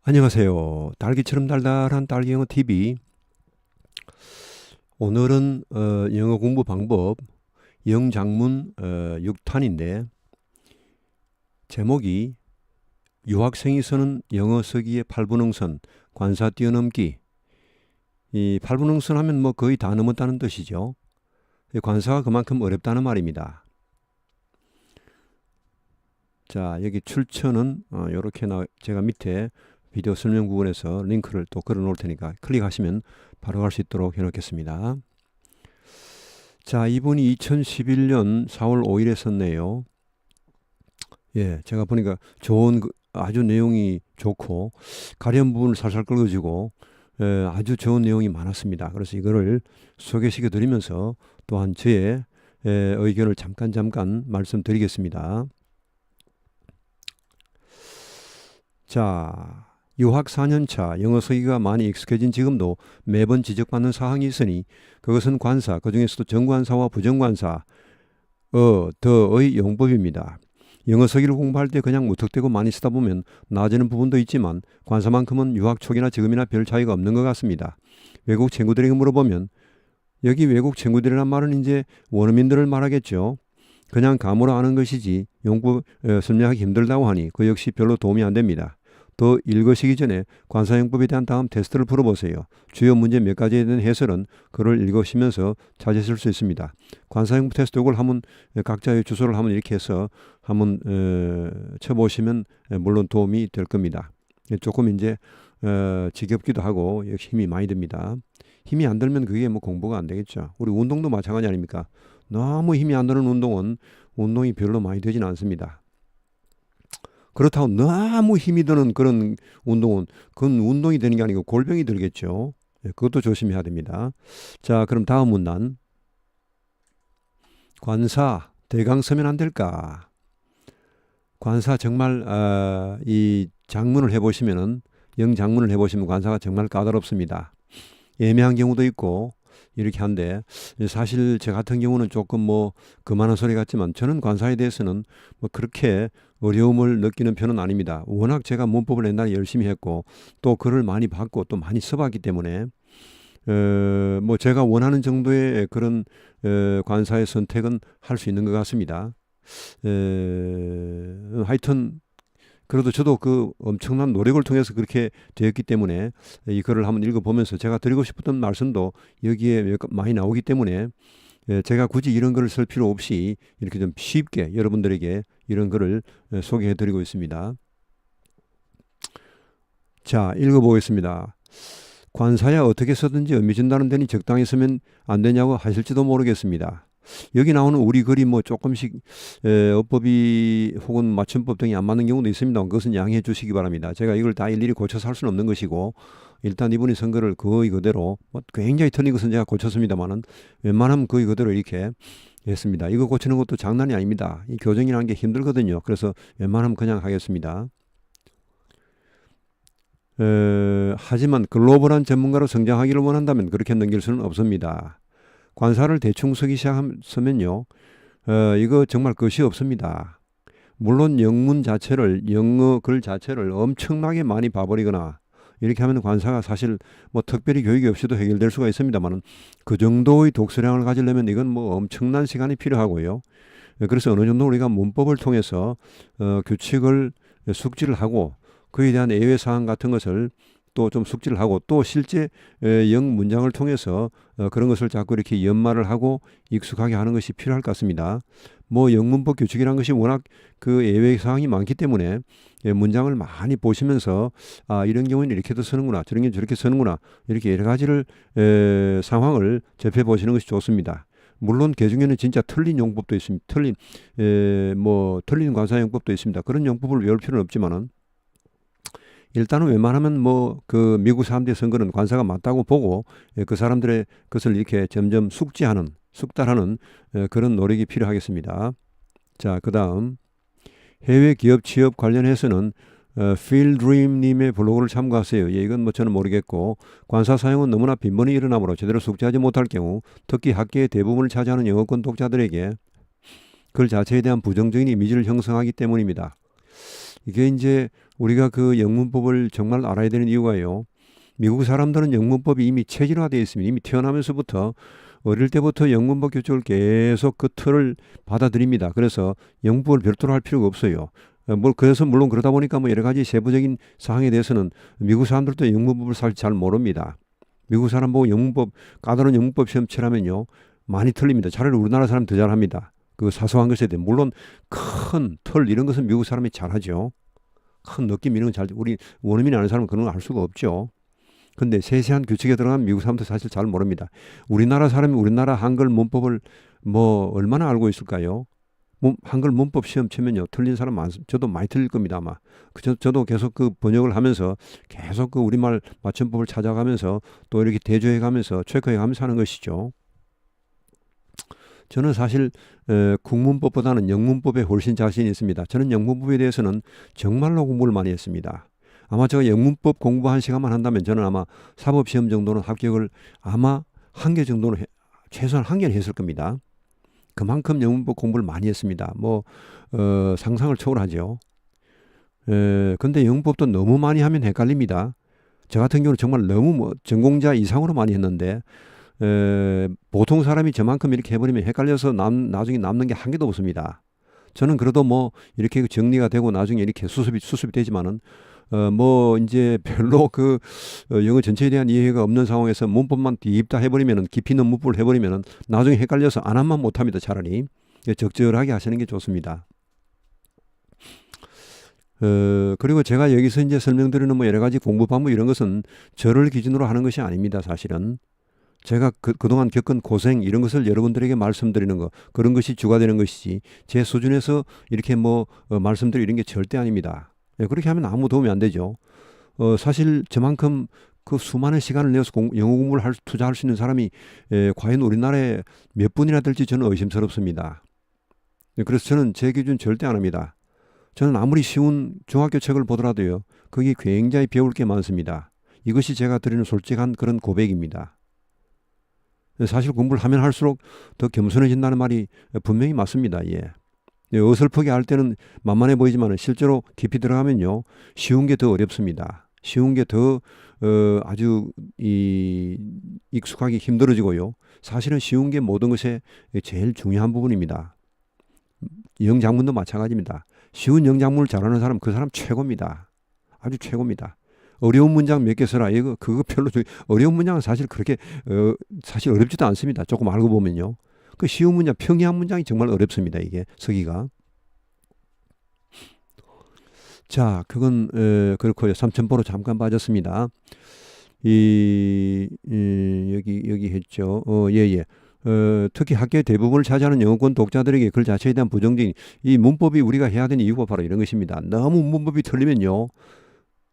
안녕하세요. 딸기처럼 달달한 딸기 영어 TV. 오늘은 영어 공부 방법 영장문 6탄인데 제목이 유학생이 쓰는 영어 쓰기의 8분응선 관사 뛰어넘기. 이 8분응선 하면 뭐 거의 다 넘었다는 뜻이죠. 이 관사가 그만큼 어렵다는 말입니다. 자, 여기 출처는 이렇게 제가 밑에 비디오 설명 부분에서 링크를 또 걸어 놓을 테니까 클릭하시면 바로 갈 수 있도록 해 놓겠습니다. 자, 이분이 2011년 4월 5일에 썼네요. 예, 제가 보니까 아주 내용이 좋고 가려운 부분을 살살 긁어주고 아주 좋은 내용이 많았습니다. 그래서 이거를 소개시켜 드리면서 또한 저의 의견을 잠깐 말씀드리겠습니다. 자, 유학 4년차 영어 쓰기가 많이 익숙해진 지금도 매번 지적받는 사항이 있으니 그것은 관사, 그 중에서도 정관사와 부정관사, 더의 용법입니다. 영어 쓰기를 공부할 때 그냥 무턱대고 많이 쓰다 보면 나아지는 부분도 있지만 관사만큼은 유학 초기나 지금이나 별 차이가 없는 것 같습니다. 외국 친구들에게 물어보면 여기 외국 친구들이란 말은 이제 원어민들을 말하겠죠. 그냥 감으로 아는 것이지 용법 설명하기 힘들다고 하니 그 역시 별로 도움이 안 됩니다. 더 읽으시기 전에 관사용법에 대한 다음 테스트를 풀어보세요. 주요 문제 몇 가지에 대한 해설은 글을 읽으시면서 찾으실 수 있습니다. 관사용법 테스트 이걸 한번 각자의 주소를 한번 이렇게 해서 한번 쳐보시면 물론 도움이 될 겁니다. 조금 이제 지겹기도 하고 역시 힘이 많이 듭니다. 힘이 안 들면 그게 뭐 공부가 안 되겠죠. 우리 운동도 마찬가지 아닙니까? 너무 힘이 안 드는 운동은 운동이 별로 많이 되지는 않습니다. 그렇다고 너무 힘이 드는 그런 운동은 그건 운동이 되는 게 아니고 골병이 들겠죠. 그것도 조심해야 됩니다. 자, 그럼 다음 문단. 관사 대강 서면 안 될까? 관사 정말 이 장문을 해보시면은 영장문을 해보시면 관사가 정말 까다롭습니다. 애매한 경우도 있고 이렇게 한데 사실 저 같은 경우는 조금 뭐 그만한 소리 같지만 저는 관사에 대해서는 뭐 그렇게 어려움을 느끼는 편은 아닙니다. 워낙 제가 문법을 옛날에 열심히 했고 또 글을 많이 봤고 또 많이 써봤기 때문에 뭐 제가 원하는 정도의 그런 관사의 선택은 할 수 있는 것 같습니다. 하여튼 그래도 저도 그 엄청난 노력을 통해서 그렇게 되었기 때문에 이 글을 한번 읽어보면서 제가 드리고 싶었던 말씀도 여기에 많이 나오기 때문에 제가 굳이 이런 글을 쓸 필요 없이 이렇게 좀 쉽게 여러분들에게 이런 글을 소개해 드리고 있습니다. 자, 읽어보겠습니다. 관사야 어떻게 쓰든지 의미 준다는 데니 적당히 쓰면 안 되냐고 하실지도 모르겠습니다. 여기 나오는 우리 글이 뭐 조금씩 어법이 혹은 맞춤법 등이 안 맞는 경우도 있습니다. 그것은 양해해 주시기 바랍니다. 제가 이걸 다 일일이 고쳐서 할 수는 없는 것이고 일단 이분이 쓴 글을 거의 그대로 뭐 굉장히 틀린 것은 제가 고쳤습니다만은 웬만하면 거의 그대로 이렇게 했습니다. 이거 고치는 것도 장난이 아닙니다. 이 교정이라는 게 힘들거든요. 그래서 웬만하면 그냥 하겠습니다. 하지만 글로벌한 전문가로 성장하기를 원한다면 그렇게 넘길 수는 없습니다. 관사를 대충 쓰기 시작하면요, 이거 정말 것이 없습니다. 물론 영문 자체를, 영어 글 자체를 엄청나게 많이 봐버리거나 이렇게 하면 관사가 사실 뭐 특별히 교육이 없이도 해결될 수가 있습니다만 그 정도의 독서량을 가지려면 이건 뭐 엄청난 시간이 필요하고요. 그래서 어느 정도 우리가 문법을 통해서 규칙을 숙지를 하고 그에 대한 예외 사항 같은 것을 또 좀 숙지를 하고 또 실제 영 문장을 통해서 그런 것을 자꾸 이렇게 연말을 하고 익숙하게 하는 것이 필요할 것 같습니다. 뭐 영문법 규칙이라는 것이 워낙 그 예외 사항이 많기 때문에 문장을 많이 보시면서 아 이런 경우는 이렇게도 쓰는구나 저런 경우는 저렇게 쓰는구나 이렇게 여러 가지를 상황을 접해 보시는 것이 좋습니다. 물론 그 중에는 진짜 틀린 용법도 있습니다. 틀린 관사 용법도 있습니다. 그런 용법을 외울 필요는 없지만은 일단은 웬만하면 뭐 그 미국 사람들이 쓴 거는 관사가 맞다고 보고 그 사람들의 것을 이렇게 점점 숙달하는 그런 노력이 필요하겠습니다. 자, 그 다음 해외 기업 취업 관련해서는 필드림님의 블로그를 참고하세요. 예, 이건 뭐 저는 모르겠고 관사 사용은 너무나 빈번히 일어나므로 제대로 숙지하지 못할 경우 특히 학계의 대부분을 차지하는 영어권 독자들에게 글 자체에 대한 부정적인 이미지를 형성하기 때문입니다. 이게 이제 우리가 그 영문법을 정말 알아야 되는 이유가요. 미국 사람들은 영문법이 이미 체질화되어 있습니다. 이미 태어나면서부터 어릴 때부터 영문법 교육을 계속 그 틀을 받아들입니다. 그래서 영문법을 별도로 할 필요가 없어요. 그래서 물론 그러다 보니까 뭐 여러 가지 세부적인 사항에 대해서는 미국 사람들도 영문법을 사실 잘 모릅니다. 미국 사람 보고 까다로운 영문법 시험 치라면요. 많이 틀립니다. 차라리 우리나라 사람 더 잘합니다. 그 사소한 것에 대해. 물론 큰 틀 이런 것은 미국 사람이 잘하죠. 큰 느낌 이런 건 우리 원어민이 아는 사람은 그런 거 알 수가 없죠. 근데 세세한 규칙에 들어가면 미국 사람도 사실 잘 모릅니다. 우리나라 사람이 우리나라 한글 문법을 뭐 얼마나 알고 있을까요? 한글 문법 시험 치면요. 틀린 사람 많습니다. 저도 많이 틀릴 겁니다, 아마. 저도 계속 그 번역을 하면서 계속 그 우리말 맞춤법을 찾아가면서 또 이렇게 대조해 가면서 체크해 가면서 하는 것이죠. 저는 사실 국문법보다는 영문법에 훨씬 자신이 있습니다. 저는 영문법에 대해서는 정말로 공부를 많이 했습니다. 아마 제가 영문법 공부 1시간만 한다면 저는 아마 사법시험 정도는 합격을 아마 1개 정도는 최소한 1개는 했을 겁니다. 그만큼 영문법 공부를 많이 했습니다. 상상을 초월하죠. 근데 영문법도 너무 많이 하면 헷갈립니다. 저 같은 경우는 정말 너무 전공자 이상으로 많이 했는데 보통 사람이 저만큼 이렇게 해버리면 헷갈려서 나중에 남는 게 한 개도 없습니다. 저는 그래도 이렇게 정리가 되고 나중에 이렇게 수습이 되지만은 이제 별로 영어 전체에 대한 이해가 없는 상황에서 문법만 딥다 해버리면은 깊이 있는 문법을 해버리면은 나중에 헷갈려서 안 하면 못합니다. 차라리 적절하게 하시는 게 좋습니다. 그리고 제가 여기서 이제 설명드리는 여러 가지 공부 방법 이런 것은 저를 기준으로 하는 것이 아닙니다. 사실은 제가 그동안 겪은 고생 이런 것을 여러분들에게 말씀드리는 거 그런 것이 주가 되는 것이지 제 수준에서 이렇게 말씀드리는 이런 게 절대 아닙니다. 그렇게 하면 아무 도움이 안 되죠. 사실 저만큼 그 수많은 시간을 내어서 영어 공부를 투자할 수 있는 사람이 과연 우리나라에 몇 분이나 될지 저는 의심스럽습니다. 그래서 저는 제 기준 절대 안 합니다. 저는 아무리 쉬운 중학교 책을 보더라도요. 거기 굉장히 배울 게 많습니다. 이것이 제가 드리는 솔직한 그런 고백입니다. 사실 공부를 하면 할수록 더 겸손해진다는 말이 분명히 맞습니다. 예. 어설프게 할 때는 만만해 보이지만 실제로 깊이 들어가면요. 쉬운 게 더 어렵습니다. 쉬운 게 더 아주 익숙하기 힘들어지고요. 사실은 쉬운 게 모든 것에 제일 중요한 부분입니다. 영장문도 마찬가지입니다. 쉬운 영장문을 잘하는 사람 그 사람 최고입니다. 아주 최고입니다. 어려운 문장 몇 개 써라. 그거 별로 어려운 문장은 사실 그렇게 사실 어렵지도 않습니다. 조금 알고 보면요. 그 쉬운 문장, 평이한 문장이 정말 어렵습니다. 이게 서기가. 자, 그건 그렇고요. 삼천포로 잠깐 빠졌습니다. 여기 했죠. 예. 특히 학교의 대부분을 차지하는 영어권 독자들에게 글 자체에 대한 부정적인 이 문법이 우리가 해야 되는 이유가 바로 이런 것입니다. 너무 문법이 틀리면요.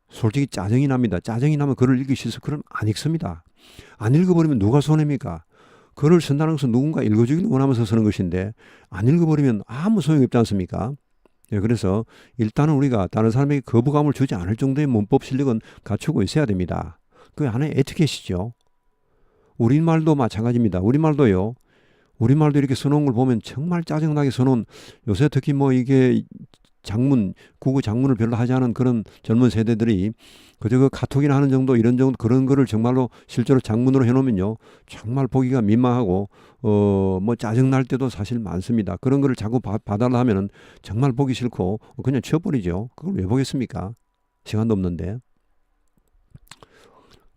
솔직히 짜증이 납니다. 짜증이 나면 글을 읽기 싫어서 글을 안 읽습니다. 안 읽어버리면 누가 손해입니까? 글을 쓴다는 것은 누군가 읽어주기를 원하면서 쓰는 것인데 안 읽어버리면 아무 소용이 없지 않습니까? 예, 그래서 일단은 우리가 다른 사람에게 거부감을 주지 않을 정도의 문법 실력은 갖추고 있어야 됩니다. 그 안에 에티켓이죠. 우리말도 마찬가지입니다. 우리말도 이렇게 써놓은 걸 보면 정말 짜증나게 써놓은 요새 특히 이게 국어 장문을 별로 하지 않은 그런 젊은 세대들이 그저 그 카톡이나 하는 정도 이런 정도 그런 거를 정말로 실제로 장문으로 해놓으면요 정말 보기가 민망하고 짜증날 때도 사실 많습니다. 그런 거를 자꾸 봐달라 하면은 정말 보기 싫고 그냥 치워버리죠. 그걸 왜 보겠습니까? 시간도 없는데.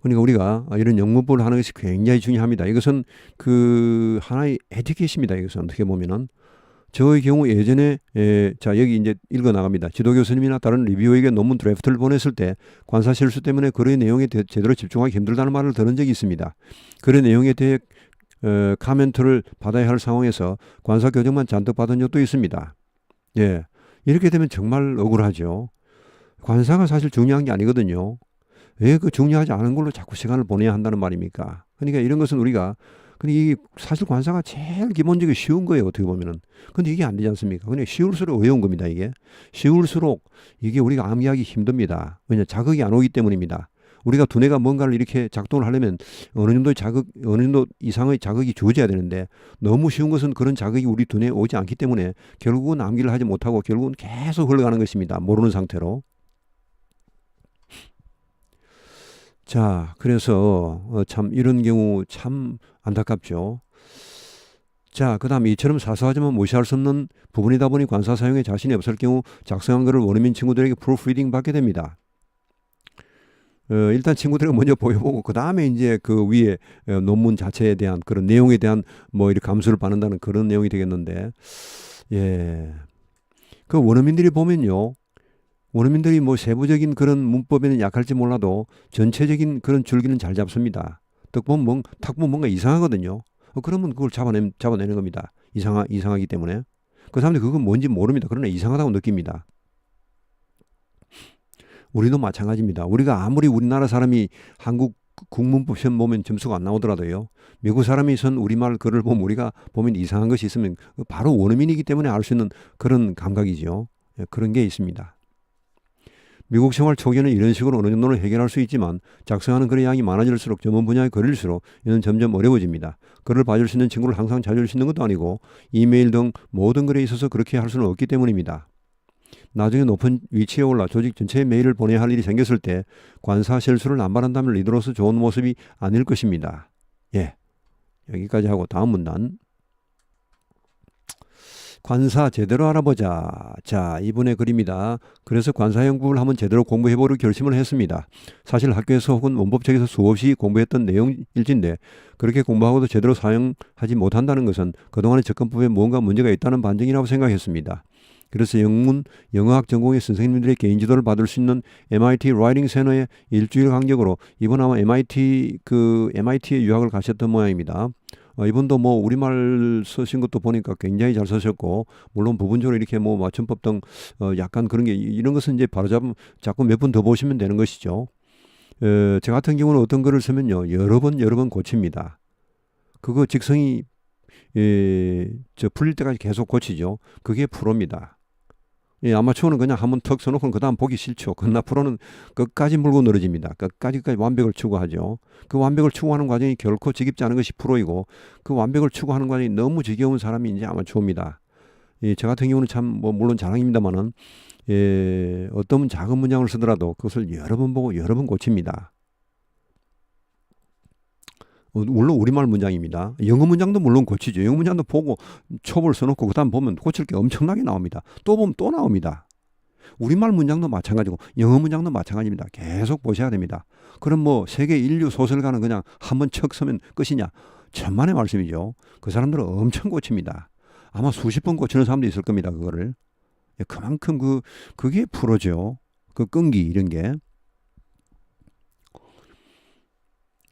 그러니까 우리가 이런 영문법을 하는 것이 굉장히 중요합니다. 이것은 그 하나의 에티켓입니다. 이것은 어떻게 보면은. 저의 경우 예전에 자 여기 이제 읽어 나갑니다. 지도 교수님이나 다른 리뷰어에게 논문 드래프트를 보냈을 때 관사 실수 때문에 글의 내용에 제대로 집중하기 힘들다는 말을 들은 적이 있습니다. 글의 내용에 대해 카멘트를 받아야 할 상황에서 관사 교정만 잔뜩 받은 적도 있습니다. 예, 이렇게 되면 정말 억울하죠. 관사가 사실 중요한 게 아니거든요. 왜 그 중요하지 않은 걸로 자꾸 시간을 보내야 한다는 말입니까? 그러니까 이런 것은 우리가 근데 이게 사실 관사가 제일 기본적으로 쉬운 거예요. 어떻게 보면은. 근데 이게 안 되지 않습니까? 그냥 쉬울수록 어려운 겁니다. 이게. 쉬울수록 이게 우리가 암기하기 힘듭니다. 왜냐 자극이 안 오기 때문입니다. 우리가 두뇌가 뭔가를 이렇게 작동을 하려면 어느 정도 어느 정도 이상의 자극이 주어져야 되는데 너무 쉬운 것은 그런 자극이 우리 두뇌에 오지 않기 때문에 결국은 암기를 하지 못하고 결국은 계속 흘러가는 것입니다. 모르는 상태로. 자, 그래서 참 이런 경우 참 안타깝죠. 자, 그 다음 이처럼 사소하지만 무시할 수 없는 부분이다 보니 관사 사용에 자신이 없을 경우 작성한 것을 원어민 친구들에게 프로프리딩 받게 됩니다. 일단 친구들에게 먼저 보여보고 그 다음에 이제 그 위에 논문 자체에 대한 그런 내용에 대한 뭐 이렇게 감수를 받는다는 그런 내용이 되겠는데, 예, 그 원어민들이 보면요, 원어민들이 뭐 세부적인 그런 문법에는 약할지 몰라도 전체적인 그런 줄기는 잘 잡습니다. 딱 보면 뭔가 이상하거든요. 그러면 그걸 잡아내는 겁니다. 이상하기 때문에. 그 사람들이 그건 뭔지 모릅니다. 그러나 이상하다고 느낍니다. 우리도 마찬가지입니다. 우리가 아무리 우리나라 사람이 한국 국문법 시험 보면 점수가 안 나오더라도요. 미국 사람이 선 우리말 글을 보면 우리가 보면 이상한 것이 있으면 바로 원어민이기 때문에 알 수 있는 그런 감각이죠. 예, 그런 게 있습니다. 미국 생활 초기에는 이런 식으로 어느 정도는 해결할 수 있지만 작성하는 글의 양이 많아질수록 전문 분야의 글일수록 이는 점점 어려워집니다. 글을 봐줄 수 있는 친구를 항상 찾을 수 있는 것도 아니고 이메일 등 모든 글에 있어서 그렇게 할 수는 없기 때문입니다. 나중에 높은 위치에 올라 조직 전체에 메일을 보내야 할 일이 생겼을 때 관사 실수를 남발한다면 리더로서 좋은 모습이 아닐 것입니다. 예, 여기까지 하고 다음 문단. 관사 제대로 알아보자. 자, 이분의 글입니다. 그래서 관사 연구를 한번 제대로 공부해보려 결심을 했습니다. 사실 학교에서 혹은 원법책에서 수없이 공부했던 내용일진데 그렇게 공부하고도 제대로 사용하지 못한다는 것은 그동안의 접근법에 무언가 문제가 있다는 반증이라고 생각했습니다. 그래서 영어학 전공의 선생님들의 개인 지도를 받을 수 있는 MIT 라이팅 센터에 일주일 간격으로 이번 아마 MIT에 유학을 가셨던 모양입니다. 이분도 뭐 우리말 쓰신 것도 보니까 굉장히 잘 쓰셨고 물론 부분적으로 이렇게 뭐 맞춤법 등 약간 그런 게 이런 것은 이제 바로잡으면 자꾸 몇 번 더 보시면 되는 것이죠. 저 같은 경우는 어떤 글을 쓰면요 여러 번 고칩니다. 그거 직성이 풀릴 때까지 계속 고치죠. 그게 프로입니다. 예, 아마추어는 그냥 한번 턱 써놓고 그 다음 보기 싫죠. 그러나 프로는 끝까지 물고 늘어집니다. 끝까지 완벽을 추구하죠. 그 완벽을 추구하는 과정이 결코 지겹지 않은 것이 프로이고 그 완벽을 추구하는 과정이 너무 지겨운 사람이 이제 아마추어입니다. 예, 저 같은 경우는 참 뭐 물론 자랑입니다만은 어떤 작은 문장을 쓰더라도 그것을 여러 번 보고 여러 번 고칩니다. 물론 우리말 문장입니다. 영어 문장도 물론 고치죠. 영어 문장도 보고 첩을 써놓고 그 다음 보면 고칠 게 엄청나게 나옵니다. 또 보면 또 나옵니다. 우리말 문장도 마찬가지고 영어 문장도 마찬가지입니다. 계속 보셔야 됩니다. 그럼 뭐 세계 인류 소설가는 그냥 한번 척 쓰면 끝이냐? 천만의 말씀이죠. 그 사람들은 엄청 고칩니다. 아마 수십 번 고치는 사람도 있을 겁니다. 그거를. 그만큼 그게 프로죠. 그 끈기 이런 게.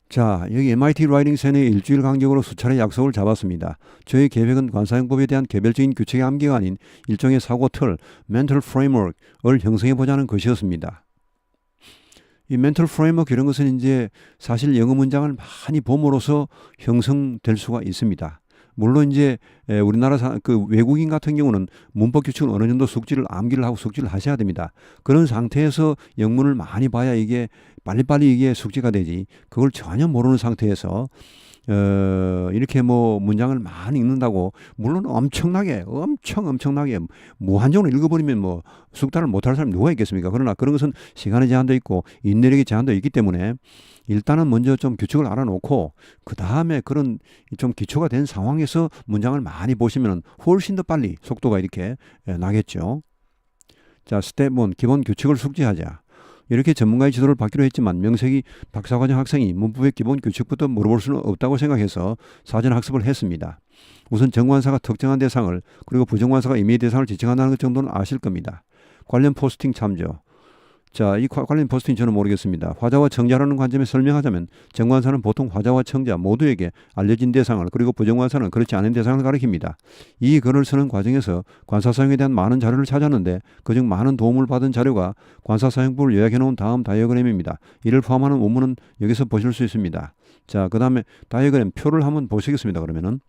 자, 여기 MIT 라이팅 센터에 일주일 간격으로 수차례 약속을 잡았습니다. 저희 계획은 관사용법에 대한 개별적인 규칙의 암기가 아닌 일종의 사고 틀, mental framework을 형성해 보자는 것이었습니다. 이 mental framework 이런 것은 이제 사실 영어 문장을 많이 봄으로써 형성될 수가 있습니다. 물론 이제 우리나라 그 외국인 같은 경우는 문법 규칙을 어느 정도 숙지를 암기를 하고 숙지를 하셔야 됩니다. 그런 상태에서 영문을 많이 봐야 이게 빨리빨리 이게 숙지가 되지. 그걸 전혀 모르는 상태에서 이렇게 뭐 문장을 많이 읽는다고 물론 엄청나게 무한정으로 읽어버리면 뭐 숙달을 못할 사람이 누가 있겠습니까? 그러나 그런 것은 시간의 제한도 있고 인내력의 제한도 있기 때문에 일단은 먼저 좀 규칙을 알아놓고 그 다음에 그런 좀 기초가 된 상황에서 문장을 많이 보시면 훨씬 더 빨리 속도가 이렇게 나겠죠. 자, 스텝 1 기본 규칙을 숙지하자. 이렇게 전문가의 지도를 받기로 했지만 명색이 박사과정 학생이 문법의 기본 규칙부터 물어볼 수는 없다고 생각해서 사전 학습을 했습니다. 우선 정관사가 특정한 대상을 그리고 부정관사가 임의의 대상을 지칭한다는 것 정도는 아실 겁니다. 관련 포스팅 참조. 자, 이 관련 포스팅 저는 모르겠습니다. 화자와 청자라는 관점에 설명하자면 정관사는 보통 화자와 청자 모두에게 알려진 대상을 그리고 부정관사는 그렇지 않은 대상을 가리킵니다. 이 글을 쓰는 과정에서 관사 사용에 대한 많은 자료를 찾았는데 그중 많은 도움을 받은 자료가 관사 사용법을 요약해 놓은 다음 다이어그램입니다. 이를 포함하는 원문은 여기서 보실 수 있습니다. 자, 그 다음에 다이어그램 표를 한번 보시겠습니다. 그러면은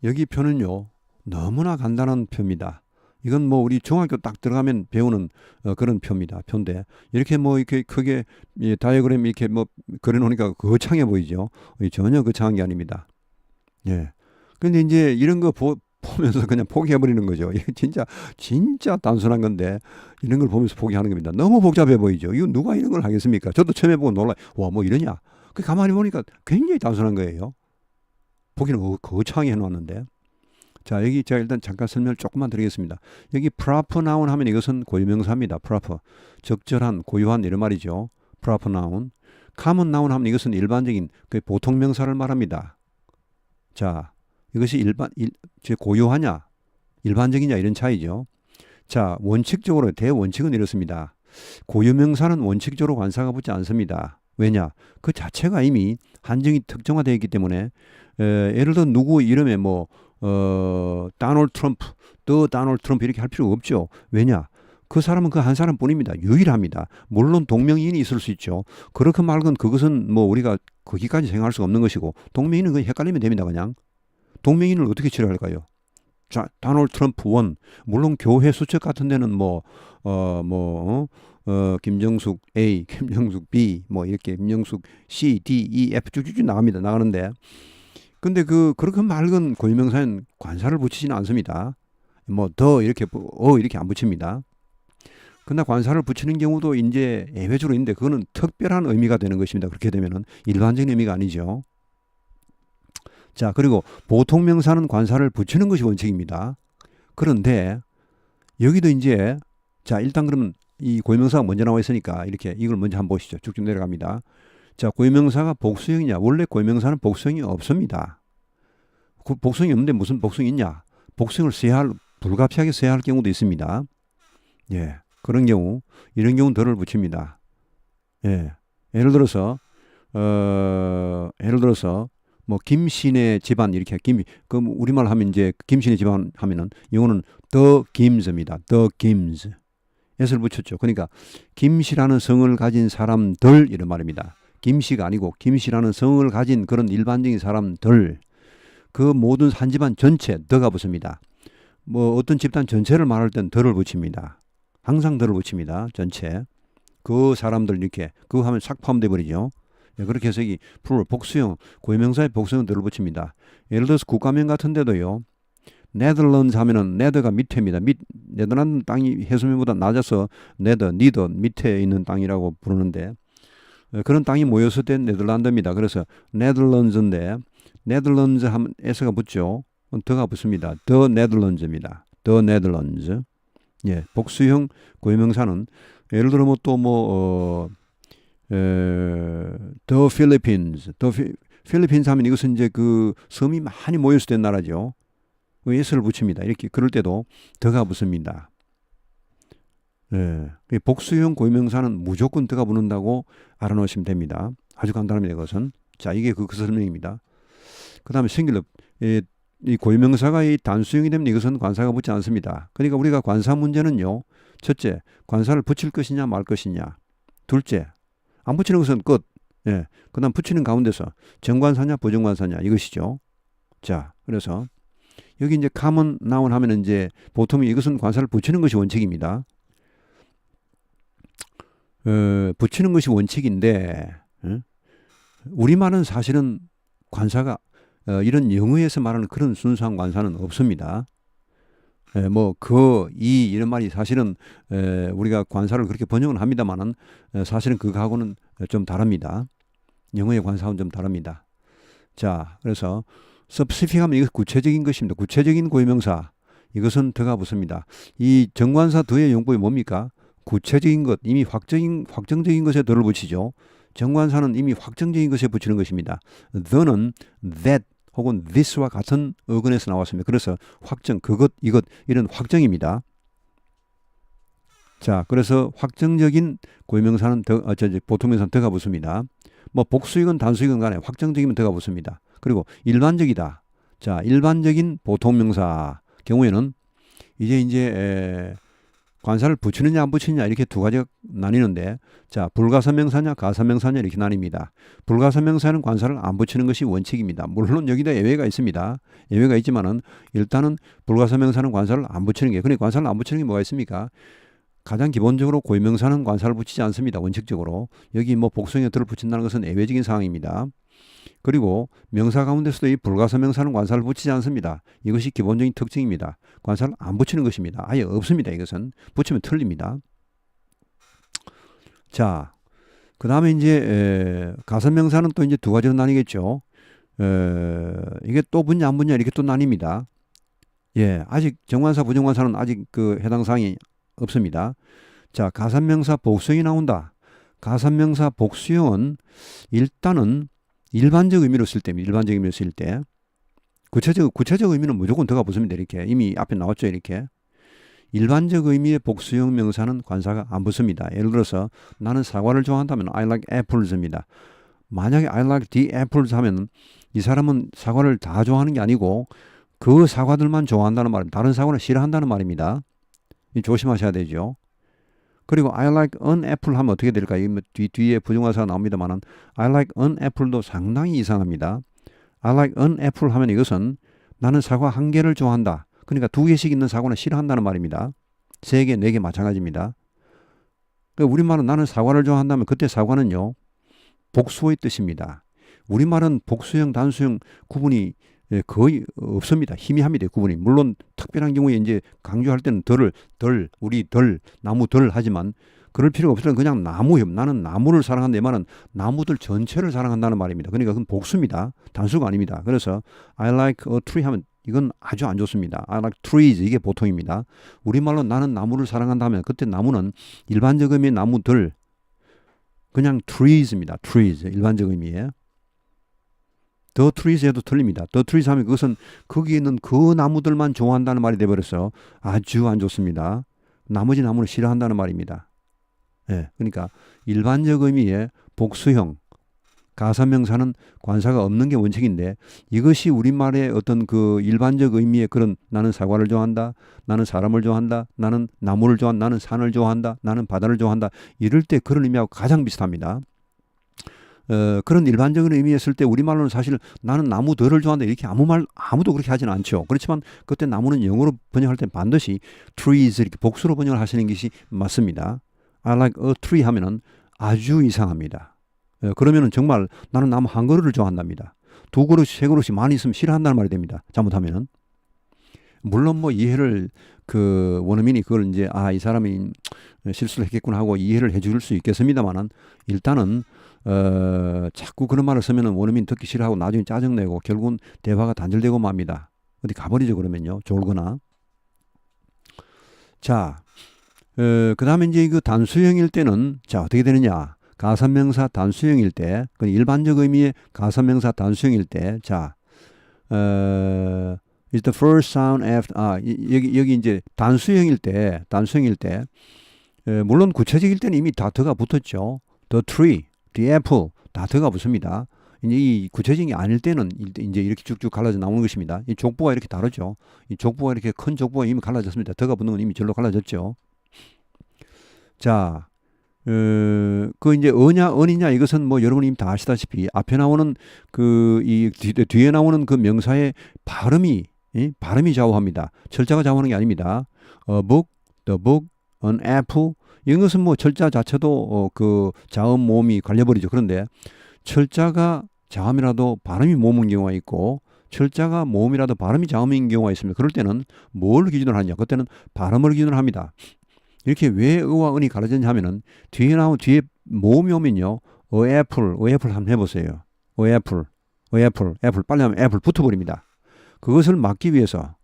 여기 표는요 너무나 간단한 표입니다. 이건 뭐 우리 중학교 딱 들어가면 배우는 그런 표입니다. 표인데 이렇게 뭐 이렇게 크게 다이어그램 이렇게 뭐 그려놓으니까 거창해 보이죠. 전혀 거창한 게 아닙니다. 예. 근데 이제 이런 거 보면서 그냥 포기해 버리는 거죠. 이게 진짜 단순한 건데 이런 걸 보면서 포기하는 겁니다. 너무 복잡해 보이죠. 이거 누가 이런 걸 하겠습니까? 저도 처음에 보고 놀라. 와, 뭐 이러냐? 그 가만히 보니까 굉장히 단순한 거예요. 보기는 거창하게 해놨는데. 자, 여기 제가 일단 잠깐 설명을 조금만 드리겠습니다. 여기 proper noun 하면 이것은 고유명사입니다. proper. 적절한, 고유한 이런 말이죠. proper noun. common noun 하면 이것은 일반적인 그 보통 명사를 말합니다. 자, 이것이 고유하냐, 일반적이냐 이런 차이죠. 자, 원칙적으로 대원칙은 이렇습니다. 고유명사는 원칙적으로 관사가 붙지 않습니다. 왜냐? 그 자체가 이미 한정이 특정화되어 있기 때문에 예를 들어 누구 이름에 뭐 다널드 트럼프, 더 다널드 트럼프 이렇게 할 필요가 없죠. 왜냐? 그 사람은 그 한 사람뿐입니다. 유일합니다. 물론 동명이인이 있을 수 있죠. 그렇게 말건 그것은 뭐 우리가 거기까지 생각할 수가 없는 것이고 동명이인은 그냥 헷갈리면 됩니다. 그냥. 동명이인을 어떻게 처리할까요? 자, 다널드 트럼프 원. 물론 교회 수첩 같은 데는 김정숙 A, 김정숙 B, 뭐 이렇게 김정숙 C, D, E, F 쭉쭉쭉 나가는데 근데 그렇게 맑은 고유명사는 관사를 붙이지는 않습니다. 뭐 더 이렇게 이렇게 안 붙입니다. 그러나 관사를 붙이는 경우도 이제 예외적으로 있는데 그거는 특별한 의미가 되는 것입니다. 그렇게 되면은 일반적인 의미가 아니죠. 자, 그리고 보통 명사는 관사를 붙이는 것이 원칙입니다. 그런데 여기도 이제 자, 일단 그러면 이 고유명사가 먼저 나와 있으니까 이렇게 이걸 먼저 한번 보시죠. 쭉쭉 내려갑니다. 자, 고유명사가 복수형이냐? 원래 고유명사는 복수형이 없습니다. 복수형이 없는데 무슨 복수형이 있냐? 복수형을 불가피하게 써야 할 경우도 있습니다. 예, 그런 경우, 이런 경우는 덜을 붙입니다. 예, 예를 들어서 뭐 김신의 집안 이렇게 그 우리말 하면 이제 김신의 집안 하면은 영어는 the Gims입니다. the Gims. s를 붙였죠. 그러니까 김씨라는 성을 가진 사람들 이런 말입니다. 김씨가 아니고 김씨라는 성을 가진 그런 일반적인 사람들, 그 모든 한 집안 전체 더가 붙습니다. 뭐 어떤 집단 전체를 말할 땐 더를 붙입니다. 항상 더를 붙입니다. 전체. 그 사람들 이렇게 그거 하면 싹 포함돼 버리죠. 예, 그렇게 해서 이 복수형 고유명사의 복수형 더를 붙입니다. 예를 들어서 국가명 같은 데도요. 네덜란드 하면은 네더가 밑에입니다. 네덜란드 땅이 해수면보다 낮아서 니더 밑에 있는 땅이라고 부르는데 그런 땅이 모여서 된 네덜란드입니다. 그래서 네덜란드인데 네덜란드 하면 s가 붙죠. 더가 붙습니다. 더 네덜란드입니다. 더 네덜란드. 예, 복수형 고유명사는 예를 들어 더 필리핀스, 필리핀스 하면 이것은 이제 그 섬이 많이 모여서 된 나라죠. s를 붙입니다. 이렇게 그럴 때도 더가 붙습니다. 예, 복수형 고유명사는 무조건 더가 붙는다고 알아놓으시면 됩니다. 아주 간단합니다. 이것은. 자, 이게 그 설명입니다. 그 다음에 싱귤러, 이 고유명사가 이 단수형이 되면 이것은 관사가 붙지 않습니다. 그러니까 우리가 관사 문제는요. 첫째, 관사를 붙일 것이냐 말 것이냐. 둘째, 안 붙이는 것은 끝. 예, 그 다음 붙이는 가운데서 정관사냐 부정관사냐 이것이죠. 자, 그래서 여기 이제 common noun 하면 이제 보통 이것은 관사를 붙이는 것이 원칙입니다. 붙이는 것이 원칙인데 우리말은 사실은 관사가 이런 영어에서 말하는 그런 순수한 관사는 없습니다. 뭐 이런 말이 사실은 우리가 관사를 그렇게 번역은 합니다만은 사실은 그거하고는 좀 다릅니다. 영어의 관사하고는 좀 다릅니다. 자, 그래서 specific 하면 이것 구체적인 것입니다. 구체적인 고유명사. 이것은 더가 붙습니다. 이 정관사 더의 용법이 뭡니까? 구체적인 것, 이미 확정적인 것에 더를 붙이죠. 정관사는 이미 확정적인 것에 붙이는 것입니다. the는 that 혹은 this와 같은 어근에서 나왔습니다. 그래서 확정, 그것, 이것 이런 확정입니다. 자, 그래서 확정적인 고유명사는 보통명사는 더가 붙습니다. 뭐 복수이건 단수이건 간에 확정적이면 더가 붙습니다. 그리고 일반적이다. 자, 일반적인 보통명사 경우에는 이제 관사를 붙이느냐 안 붙이느냐 이렇게 두 가지가 나뉘는데, 자, 불가사명사냐 가사명사냐 이렇게 나뉩니다. 불가사명사는 관사를 안 붙이는 것이 원칙입니다. 물론 여기다 예외가 있습니다. 예외가 있지만은 일단은 불가사명사는 관사를 안 붙이는 게, 그러니까 관사를 안 붙이는 게 뭐가 있습니까? 가장 기본적으로 고유명사는 관사를 붙이지 않습니다. 원칙적으로. 여기 뭐 복수형에 들을 붙인다는 것은 예외적인 상황입니다. 그리고 명사 가운데서도 이 불가사명사는 관사를 붙이지 않습니다. 이것이 기본적인 특징입니다. 관사를 안 붙이는 것입니다. 아예 없습니다. 이것은 붙이면 틀립니다. 자, 그 다음에 이제 가사명사는 또 이제 두 가지로 나뉘겠죠. 이게 또 붙냐 안 붙냐 이렇게 또 나뉩니다. 예, 아직 정관사 부정관사는 아직 그 해당 사항이 없습니다. 자, 가사명사 복수형이 나온다. 가사명사 복수형은 일단은 일반적 의미로 쓸 때입니다. 일반적 의미로 쓸 때. 구체적 의미는 무조건 들어가 붙습니다. 이렇게. 이미 앞에 나왔죠. 이렇게. 일반적 의미의 복수형 명사는 관사가 안 붙습니다. 예를 들어서 나는 사과를 좋아한다면 I like apples입니다. 만약에 I like the apples 하면 이 사람은 사과를 다 좋아하는 게 아니고 그 사과들만 좋아한다는 말입니다. 다른 사과는 싫어한다는 말입니다. 조심하셔야 되죠. 그리고 I like an apple 하면 어떻게 될까요? 뒤에 부정관사가 나옵니다만 I like an apple도 상당히 이상합니다. I like an apple 하면 이것은 나는 사과 한 개를 좋아한다. 그러니까 두 개씩 있는 사과는 싫어한다는 말입니다. 세 개, 네 개 마찬가지입니다. 그러니까 우리말은 나는 사과를 좋아한다면 그때 사과는요. 복수의 뜻입니다. 우리말은 복수형, 단수형 구분이 거의 없습니다. 희미합니다. 구분이. 물론 특별한 경우에 이제 강조할 때는 우리 나무 하지만 그럴 필요가 없으면 그냥 나는 나무를 사랑한다. 이 말은 나무들 전체를 사랑한다는 말입니다. 그러니까 그건 복수입니다. 단수가 아닙니다. 그래서 I like a tree 하면 이건 아주 안 좋습니다. I like trees 이게 보통입니다. 우리말로 나는 나무를 사랑한다 하면 그때 나무는 일반적 의미의 나무들 그냥 trees입니다. trees 일반적 의미에. The trees 해도 틀립니다. The trees 하면 그것은 거기에 있는 그 나무들만 좋아한다는 말이 되어버려서 아주 안 좋습니다. 나머지 나무는 싫어한다는 말입니다. 예, 그러니까 일반적 의미의 복수형 가사명사는 관사가 없는 게 원칙인데 이것이 우리말의 어떤 그 일반적 의미의 그런 나는 사과를 좋아한다, 나는 사람을 좋아한다, 나는 나무를 좋아한다, 나는 산을 좋아한다, 나는 바다를 좋아한다 이럴 때 그런 의미하고 가장 비슷합니다. 그런 일반적인 의미에 쓸 때 우리말로는 사실 나는 나무들을 좋아한다 이렇게 아무도 그렇게 하지는 않죠. 그렇지만 그때 나무는 영어로 번역할 때 반드시 trees 이렇게 복수로 번역을 하시는 것이 맞습니다. I like a tree 하면은 아주 이상합니다. 그러면은 정말 나는 나무 한 그루를 좋아한답니다. 두 그루, 세 그루씩 많이 있으면 싫어한다는 말이 됩니다. 잘못하면은. 물론 뭐 이해를 그 원어민이 그걸 이제 이 사람이 실수를 했겠구나 하고 이해를 해줄 수 있겠습니다만은 일단은 자꾸 그런 말을 쓰면은 원어민 듣기 싫어하고 나중에 짜증내고 결국은 대화가 단절되고 맙니다. 어디 가버리죠 그러면요. 졸거나. 자, 그 다음에 이제 그 단수형일 때는 자 어떻게 되느냐. 가사명사 단수형일 때, 그 일반적 의미의 가사명사 단수형일 때, 자, is the first sound after, 여기 이제 단수형일 때, 물론 구체적일 때는 이미 다 더가 붙었죠. The tree, the apple, 다 더가 붙습니다. 이제 이 구체적인 게 아닐 때는 이제 이렇게 쭉쭉 갈라져 나오는 것입니다. 이 족보가 이렇게 다르죠. 이 족보가 이렇게 큰 족보가 이미 갈라졌습니다. 더가 붙는 건 이미 절로 갈라졌죠. 자, 그 이제 어냐 이것은 뭐 여러분이 이미 다 아시다시피 앞에 나오는 뒤에 나오는 그 명사의 발음이 좌우합니다. 철자가 좌우하는 게 아닙니다. A book, the book, an apple 이것은 뭐 철자 자체도 그 자음 모음이 갈려버리죠. 그런데 철자가 자음이라도 발음이 모음인 경우가 있고 철자가 모음이라도 발음이 자음인 경우가 있습니다. 그럴 때는 뭘 기준으로 하느냐? 그때는 발음을 기준으로 합니다. 이렇게 왜 의와 은이 갈라졌냐 하면은 뒤에 모음이 오면요. 애플 한번 해보세요. 애플 빨리 하면 애플 붙어버립니다. 그것을 막기 위해서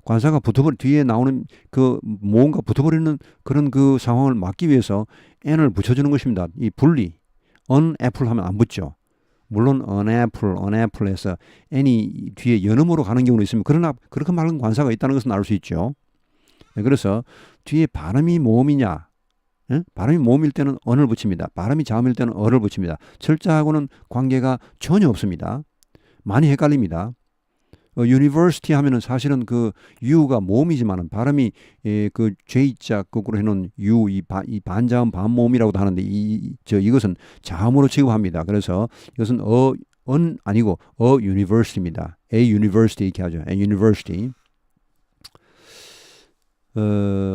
관사가 뒤에 나오는 그 모음과 붙어버리는 그런 그 상황을 막기 위해서 n을 붙여주는 것입니다. 이 분리 an apple 하면 안 붙죠. 물론 an apple에서 n이 뒤에 연음으로 가는 경우도 있으면 그러나 그렇게 많은 관사가 있다는 것은 알 수 있죠. 그래서 뒤에 발음이 모음이냐, 발음이 모음일 때는 언을 붙입니다. 발음이 자음일 때는 어를 붙입니다. 철자하고는 관계가 전혀 없습니다. 많이 헷갈립니다. university 하면은 사실은 그 U가 모음이지만은 발음이 그 J자 거꾸로 해놓은 U 이 반자음 반모음이라고도 하는데 이것은 자음으로 취급합니다. 그래서 이것은 은 아니고 university입니다. A university 이렇게 하죠. A university.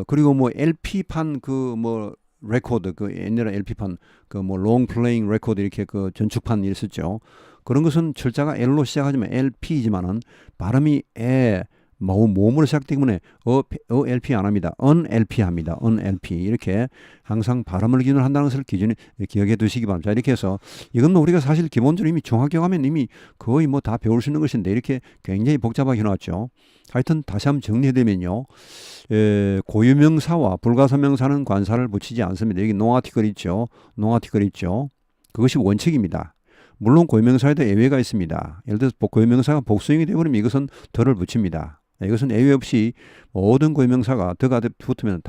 그리고 뭐 LP판 그 뭐 레코드 그 옛날에 LP판 그 뭐 롱 플레잉 레코드 이렇게 그 전축판 있었죠. 그런 것은 철자가 L로 시작하지만 LP이지만은 발음이 모음으로 시작되기 때문에 LP 안 합니다. LP 합니다. LP 이렇게 항상 발음을 기준으로 한다는 것을 기준에 기억해 두시기 바랍니다. 자, 이렇게 해서 이건 뭐 우리가 사실 기본적으로 이미 중학교 가면 이미 거의 뭐 다 배울 수 있는 것인데 이렇게 굉장히 복잡하게 해놨죠. 하여튼 다시 한번 정리해드리면요. 고유명사와 불가사명사는 관사를 붙이지 않습니다. 여기 노아티클 있죠. 노아티클 있죠. 그것이 원칙입니다. 물론 고유명사에도 예외가 있습니다. 예를 들어서 고유명사가 복수형이 되어버리면 이것은 덜을 붙입니다. 이것은 예외 없이 모든 고유명사가 더가 붙으면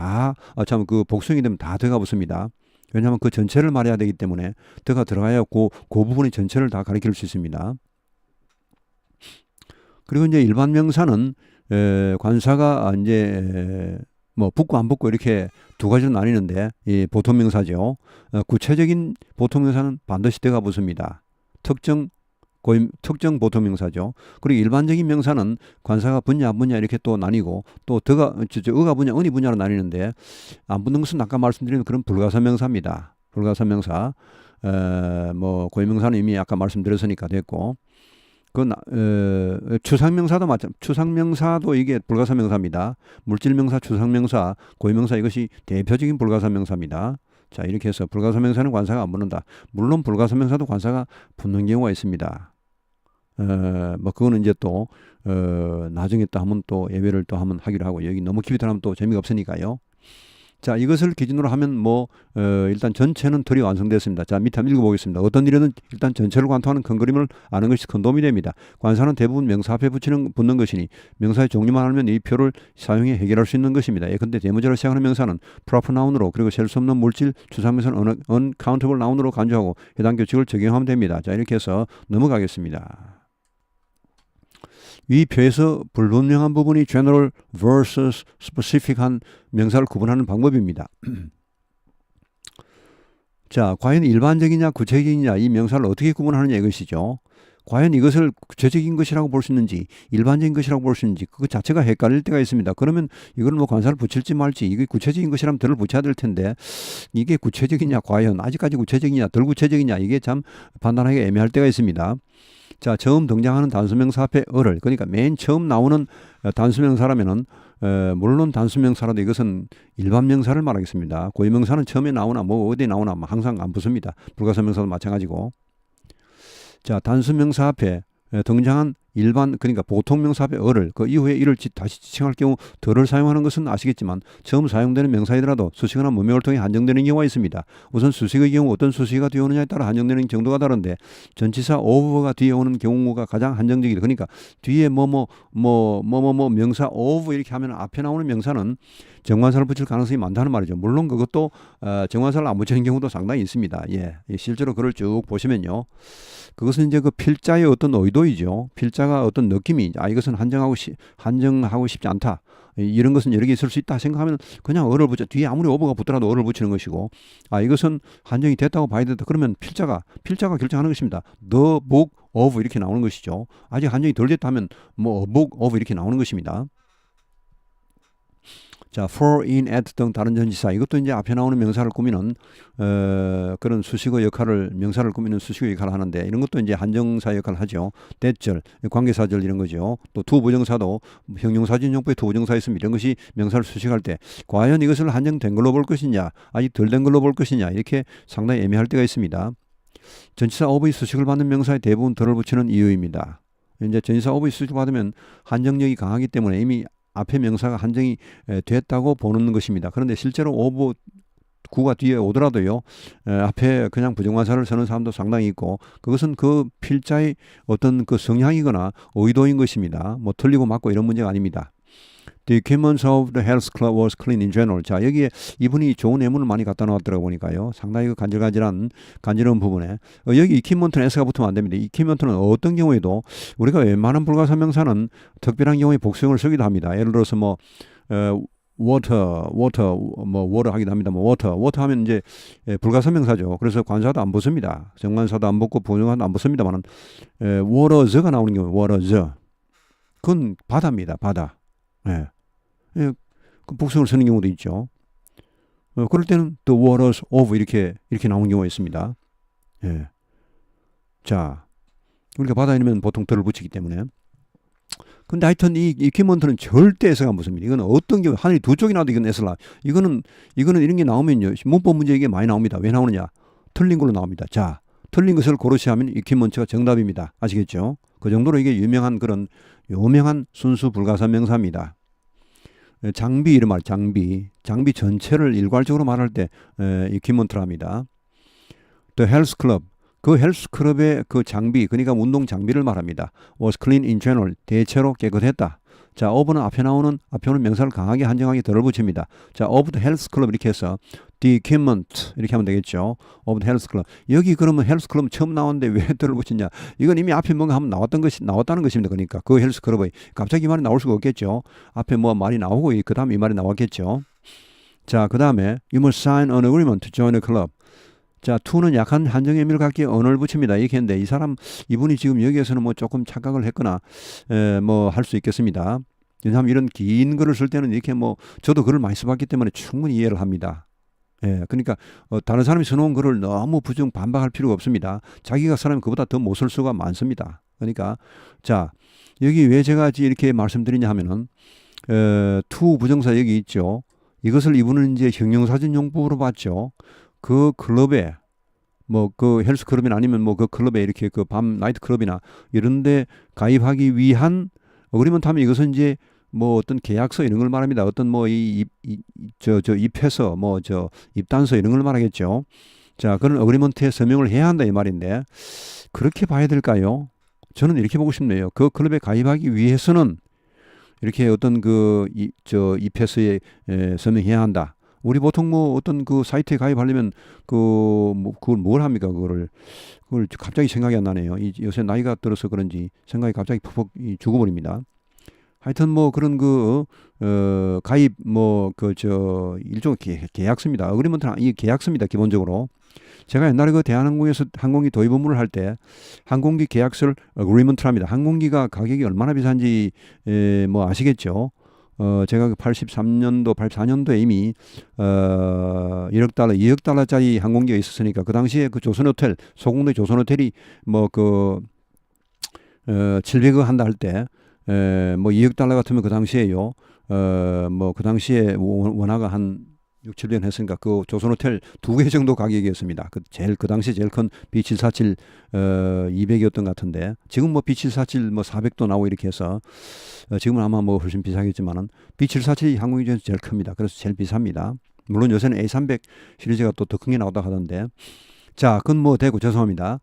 그 복수형이 되면 다 더가 붙습니다. 왜냐하면 그 전체를 말해야 되기 때문에 더가 들어가야 그 부분의 전체를 다 가리킬 수 있습니다. 그리고 이제 일반 명사는 관사가 이제 뭐 붙고 안 붙고 이렇게 두 가지로 나뉘는데 이 보통 명사죠. 구체적인 보통 명사는 반드시 더가 붙습니다. 특정 보통 명사죠. 그리고 일반적인 명사는 관사가 붙냐 안 붙냐 이렇게 또 나뉘고 또 어가 붙냐 은이 붙냐로 나뉘는데 안 붙는 것은 아까 말씀드린 그런 불가사 명사입니다. 불가사 명사. 뭐 고유명사는 이미 아까 말씀드렸으니까 됐고 추상명사도 추상명사도 이게 불가사명사입니다. 물질명사, 추상명사, 고유명사 이것이 대표적인 불가사명사입니다. 자, 이렇게 해서 불가사명사는 관사가 안 붙는다. 물론 불가사명사도 관사가 붙는 경우가 있습니다. 뭐 그거는 이제 또 나중에 또 한번 또 예외를 또 한번 하기로 하고 여기 너무 깊이 들어가면 또 재미가 없으니까요. 자, 이것을 기준으로 하면 뭐 일단 전체는 덜이 완성됐습니다. 자, 밑에 한번 읽어보겠습니다. 어떤 일에는 일단 전체를 관통하는 큰 그림을 아는 것이 큰 도움이 됩니다. 관사는 대부분 명사 앞에 붙는 것이니 명사의 종류만 알면 이 표를 사용해 해결할 수 있는 것입니다. 예컨대 대문자로 시작하는 명사는 proper noun으로 그리고 셀 수 없는 물질 추상명사는 uncountable noun으로 간주하고 해당 규칙을 적용하면 됩니다. 자, 이렇게 해서 넘어가겠습니다. 이 표에서 불분명한 부분이 general versus specific한 명사를 구분하는 방법입니다. 자, 과연 일반적이냐 구체적이냐 이 명사를 어떻게 구분하느냐 이것이죠. 과연 이것을 구체적인 것이라고 볼 수 있는지 일반적인 것이라고 볼 수 있는지 그 자체가 헷갈릴 때가 있습니다. 그러면 이걸 뭐 관사를 붙일지 말지 이게 구체적인 것이라면 덜 붙여야 될 텐데 이게 구체적이냐 과연 아직까지 구체적이냐 덜 구체적이냐 이게 참 판단하기 애매할 때가 있습니다. 자, 처음 등장하는 단수명사 앞에 어를 그러니까 맨 처음 나오는 단수명사라면은 물론 단수명사라도 이것은 일반 명사를 말하겠습니다. 고유명사는 처음에 나오나 뭐 어디에 나오나 항상 안 붙습니다. 불가사명사도 마찬가지고. 자, 단수명사 앞에 등장한 일반 그러니까 보통 명사 앞에 어를 그 이후에 이를 다시 지칭할 경우 덜을 사용하는 것은 아시겠지만 처음 사용되는 명사이더라도 수식어나 문맥을 통해 한정되는 경우가 있습니다. 우선 수식의 경우 어떤 수식어가 뒤에 오느냐에 따라 한정되는 정도가 다른데 전치사 of가 뒤에 오는 경우가 가장 한정적이다. 그러니까 뒤에 명사 of 이렇게 하면 앞에 나오는 명사는 정관사를 붙일 가능성이 많다는 말이죠. 물론 그것도 정관사를 안 붙이는 경우도 상당히 있습니다. 예, 실제로 그걸 쭉 보시면요. 그것은 이제 그 필자의 어떤 의도이죠. 필자가 어떤 느낌이 이것은 한정하고 싶지 않다. 이런 것은 여러 개 있을 수 있다 생각하면 그냥 어를 붙여 뒤에 아무리 어버가 붙더라도 어를 붙이는 것이고 이것은 한정이 됐다고 봐야 된다. 그러면 필자가 결정하는 것입니다. The book of 이렇게 나오는 것이죠. 아직 한정이 덜 됐다 하면 뭐 book of 이렇게 나오는 것입니다. 자, for, in, at 등 다른 전치사 이것도 이제 앞에 나오는 명사를 꾸미는 그런 수식어 역할을 명사를 꾸미는 수식어 역할을 하는데 이런 것도 이제 한정사 역할을 하죠. 대절, 관계사절 이런 거죠. 또 투부정사도 형용사진용법에 투부정사 있으면 이런 것이 명사를 수식할 때 과연 이것을 한정된 걸로 볼 것이냐 아직 덜 된 걸로 볼 것이냐 이렇게 상당히 애매할 때가 있습니다. 전치사 of의 수식을 받는 명사에 대부분 덜을 붙이는 이유입니다. 이제 전치사 of의 수식을 받으면 한정력이 강하기 때문에 이미 앞에 명사가 한정이 됐다고 보는 것입니다. 그런데 실제로 of 구가 뒤에 오더라도요. 앞에 그냥 부정관사를 쓰는 사람도 상당히 있고 그것은 그 필자의 어떤 그 성향이거나 의도인 것입니다. 뭐 틀리고 맞고 이런 문제가 아닙니다. The equipment of the health club was clean in general. 자, 여기에 이분이 좋은 예문을 많이 갖다 놓았더라고 보니까요. 상당히 그 간지러운 부분에 여기 equipment는 s가 붙으면 안 됩니다. equipment는 어떤 경우에도 우리가 웬만한 불가사명사는 특별한 경우에 복수형을 쓰기도 합니다. 예를 들어서 뭐 water 하기도 합니다. 뭐 water 하면 이제 불가사명사죠. 그래서 관사도 안 붙습니다. 정관사도 안 붙고 부정관도 안 붙습니다만은 waters가 나오는 경우 waters 그건 바다입니다. 바다. 예. 그 복수형을 쓰는 경우도 있죠. 그럴 때는 the waters of 이렇게 나오는 경우가 있습니다. 예. 자, 우리가 바다에 있으면 보통 덜을 붙이기 때문에. 근데 하여튼 이 equipment는 절대 S가 안 붙습니다. 이건 어떤 경우 하늘이 두 쪽이 나도 이건 S라. 이거는 이런 게 나오면요. 문법 문제 이게 많이 나옵니다. 왜 나오느냐? 틀린 걸로 나옵니다. 자, 틀린 것을 고르시 하면 equipment가 정답입니다. 아시겠죠? 그 정도로 이게 유명한 순수 불가사명사입니다. 장비 이름 말 장비 전체를 일괄적으로 말할 때 equipment라 합니다. The health club 그 헬스 클럽의 그 장비 그러니까 운동 장비를 말합니다. was clean in general 대체로 깨끗했다. 자, of는 앞에 오는 명사를 강하게 한정하게 덜을 붙입니다. 자, of the health club 이렇게 해서 the equipment 이렇게 하면 되겠죠. of the health club. 여기 그러면 헬스 클럽 처음 나왔는데 왜 덜을 붙이냐? 이건 이미 앞에 뭔가 한번 나왔다는 것입니다. 그러니까 그 헬스 클럽의 갑자기 이 말이 나올 수가 없겠죠. 앞에 뭐 말이 나오고 그 다음에 이 말이 나왔겠죠. 자, 그 다음에 you must sign an agreement to join a club. 자, to는 약한 한정 의미를 갖기에 언어를 붙입니다. 이렇게 했는데 이분이 지금 여기에서는 뭐 조금 착각을 했거나 뭐 할 수 있겠습니다. 왜냐하면 이런 긴 글을 쓸 때는 이렇게 뭐 저도 글을 많이 써봤기 때문에 충분히 이해를 합니다. 예, 그러니까 다른 사람이 써놓은 글을 너무 반박할 필요가 없습니다. 자기가 사람이 그보다 더 못 쓸 수가 많습니다. 그러니까 자, 여기 왜 제가 이렇게 말씀드리냐 하면은 to 부정사 여기 있죠. 이것을 이분은 이제 형용사전 용법으로 봤죠. 그 클럽에 뭐 그 헬스 클럽이나 아니면 뭐 그 클럽에 이렇게 그 밤 나이트 클럽이나 이런데 가입하기 위한 어그리먼트 하면 이것은 이제 뭐 어떤 계약서 이런 걸 말합니다. 어떤 뭐 입회서 뭐 입단서 이런 걸 말하겠죠. 자, 그런 어그리먼트에 서명을 해야 한다 이 말인데 그렇게 봐야 될까요? 저는 이렇게 보고 싶네요. 그 클럽에 가입하기 위해서는 이렇게 어떤 입회서에 서명해야 한다. 우리 보통 뭐 어떤 그 사이트에 가입하려면 그걸 뭘 합니까? 그걸 갑자기 생각이 안 나네요. 요새 나이가 들어서 그런지 생각이 갑자기 퍽퍽 죽어버립니다. 하여튼 뭐 그런 가입 일종의 계약서입니다. 어그리먼트는 이 계약서입니다. 기본적으로. 제가 옛날에 그 대한항공에서 항공기 도입 업무를 할 때 항공기 계약서를 어그리먼트랍니다. 항공기가 가격이 얼마나 비싼지 뭐 아시겠죠? 제가 그 83년도, 84년도에 이미 2억 달러짜리 항공기가 있었으니까 그 당시에 그 조선호텔, 소공대 조선호텔이 뭐 700억 한다 할 때 뭐 2억 달러 같으면 그 당시에요. 뭐 그 당시에 원화가 한 6, 7년 했으니까 그 조선호텔 2개 정도 가격이었습니다. 그 당시에 제일 큰 B747 200이었던 것 같은데 지금 뭐 B747 뭐 400도 나오고 이렇게 해서 지금은 아마 뭐 훨씬 비싸겠지만은 B747 항공기 중에서 제일 큽니다. 그래서 제일 비쌉니다. 물론 요새는 A300 시리즈가 또 더 큰 게 나오다 하던데. 자, 그건 뭐 되고 죄송합니다.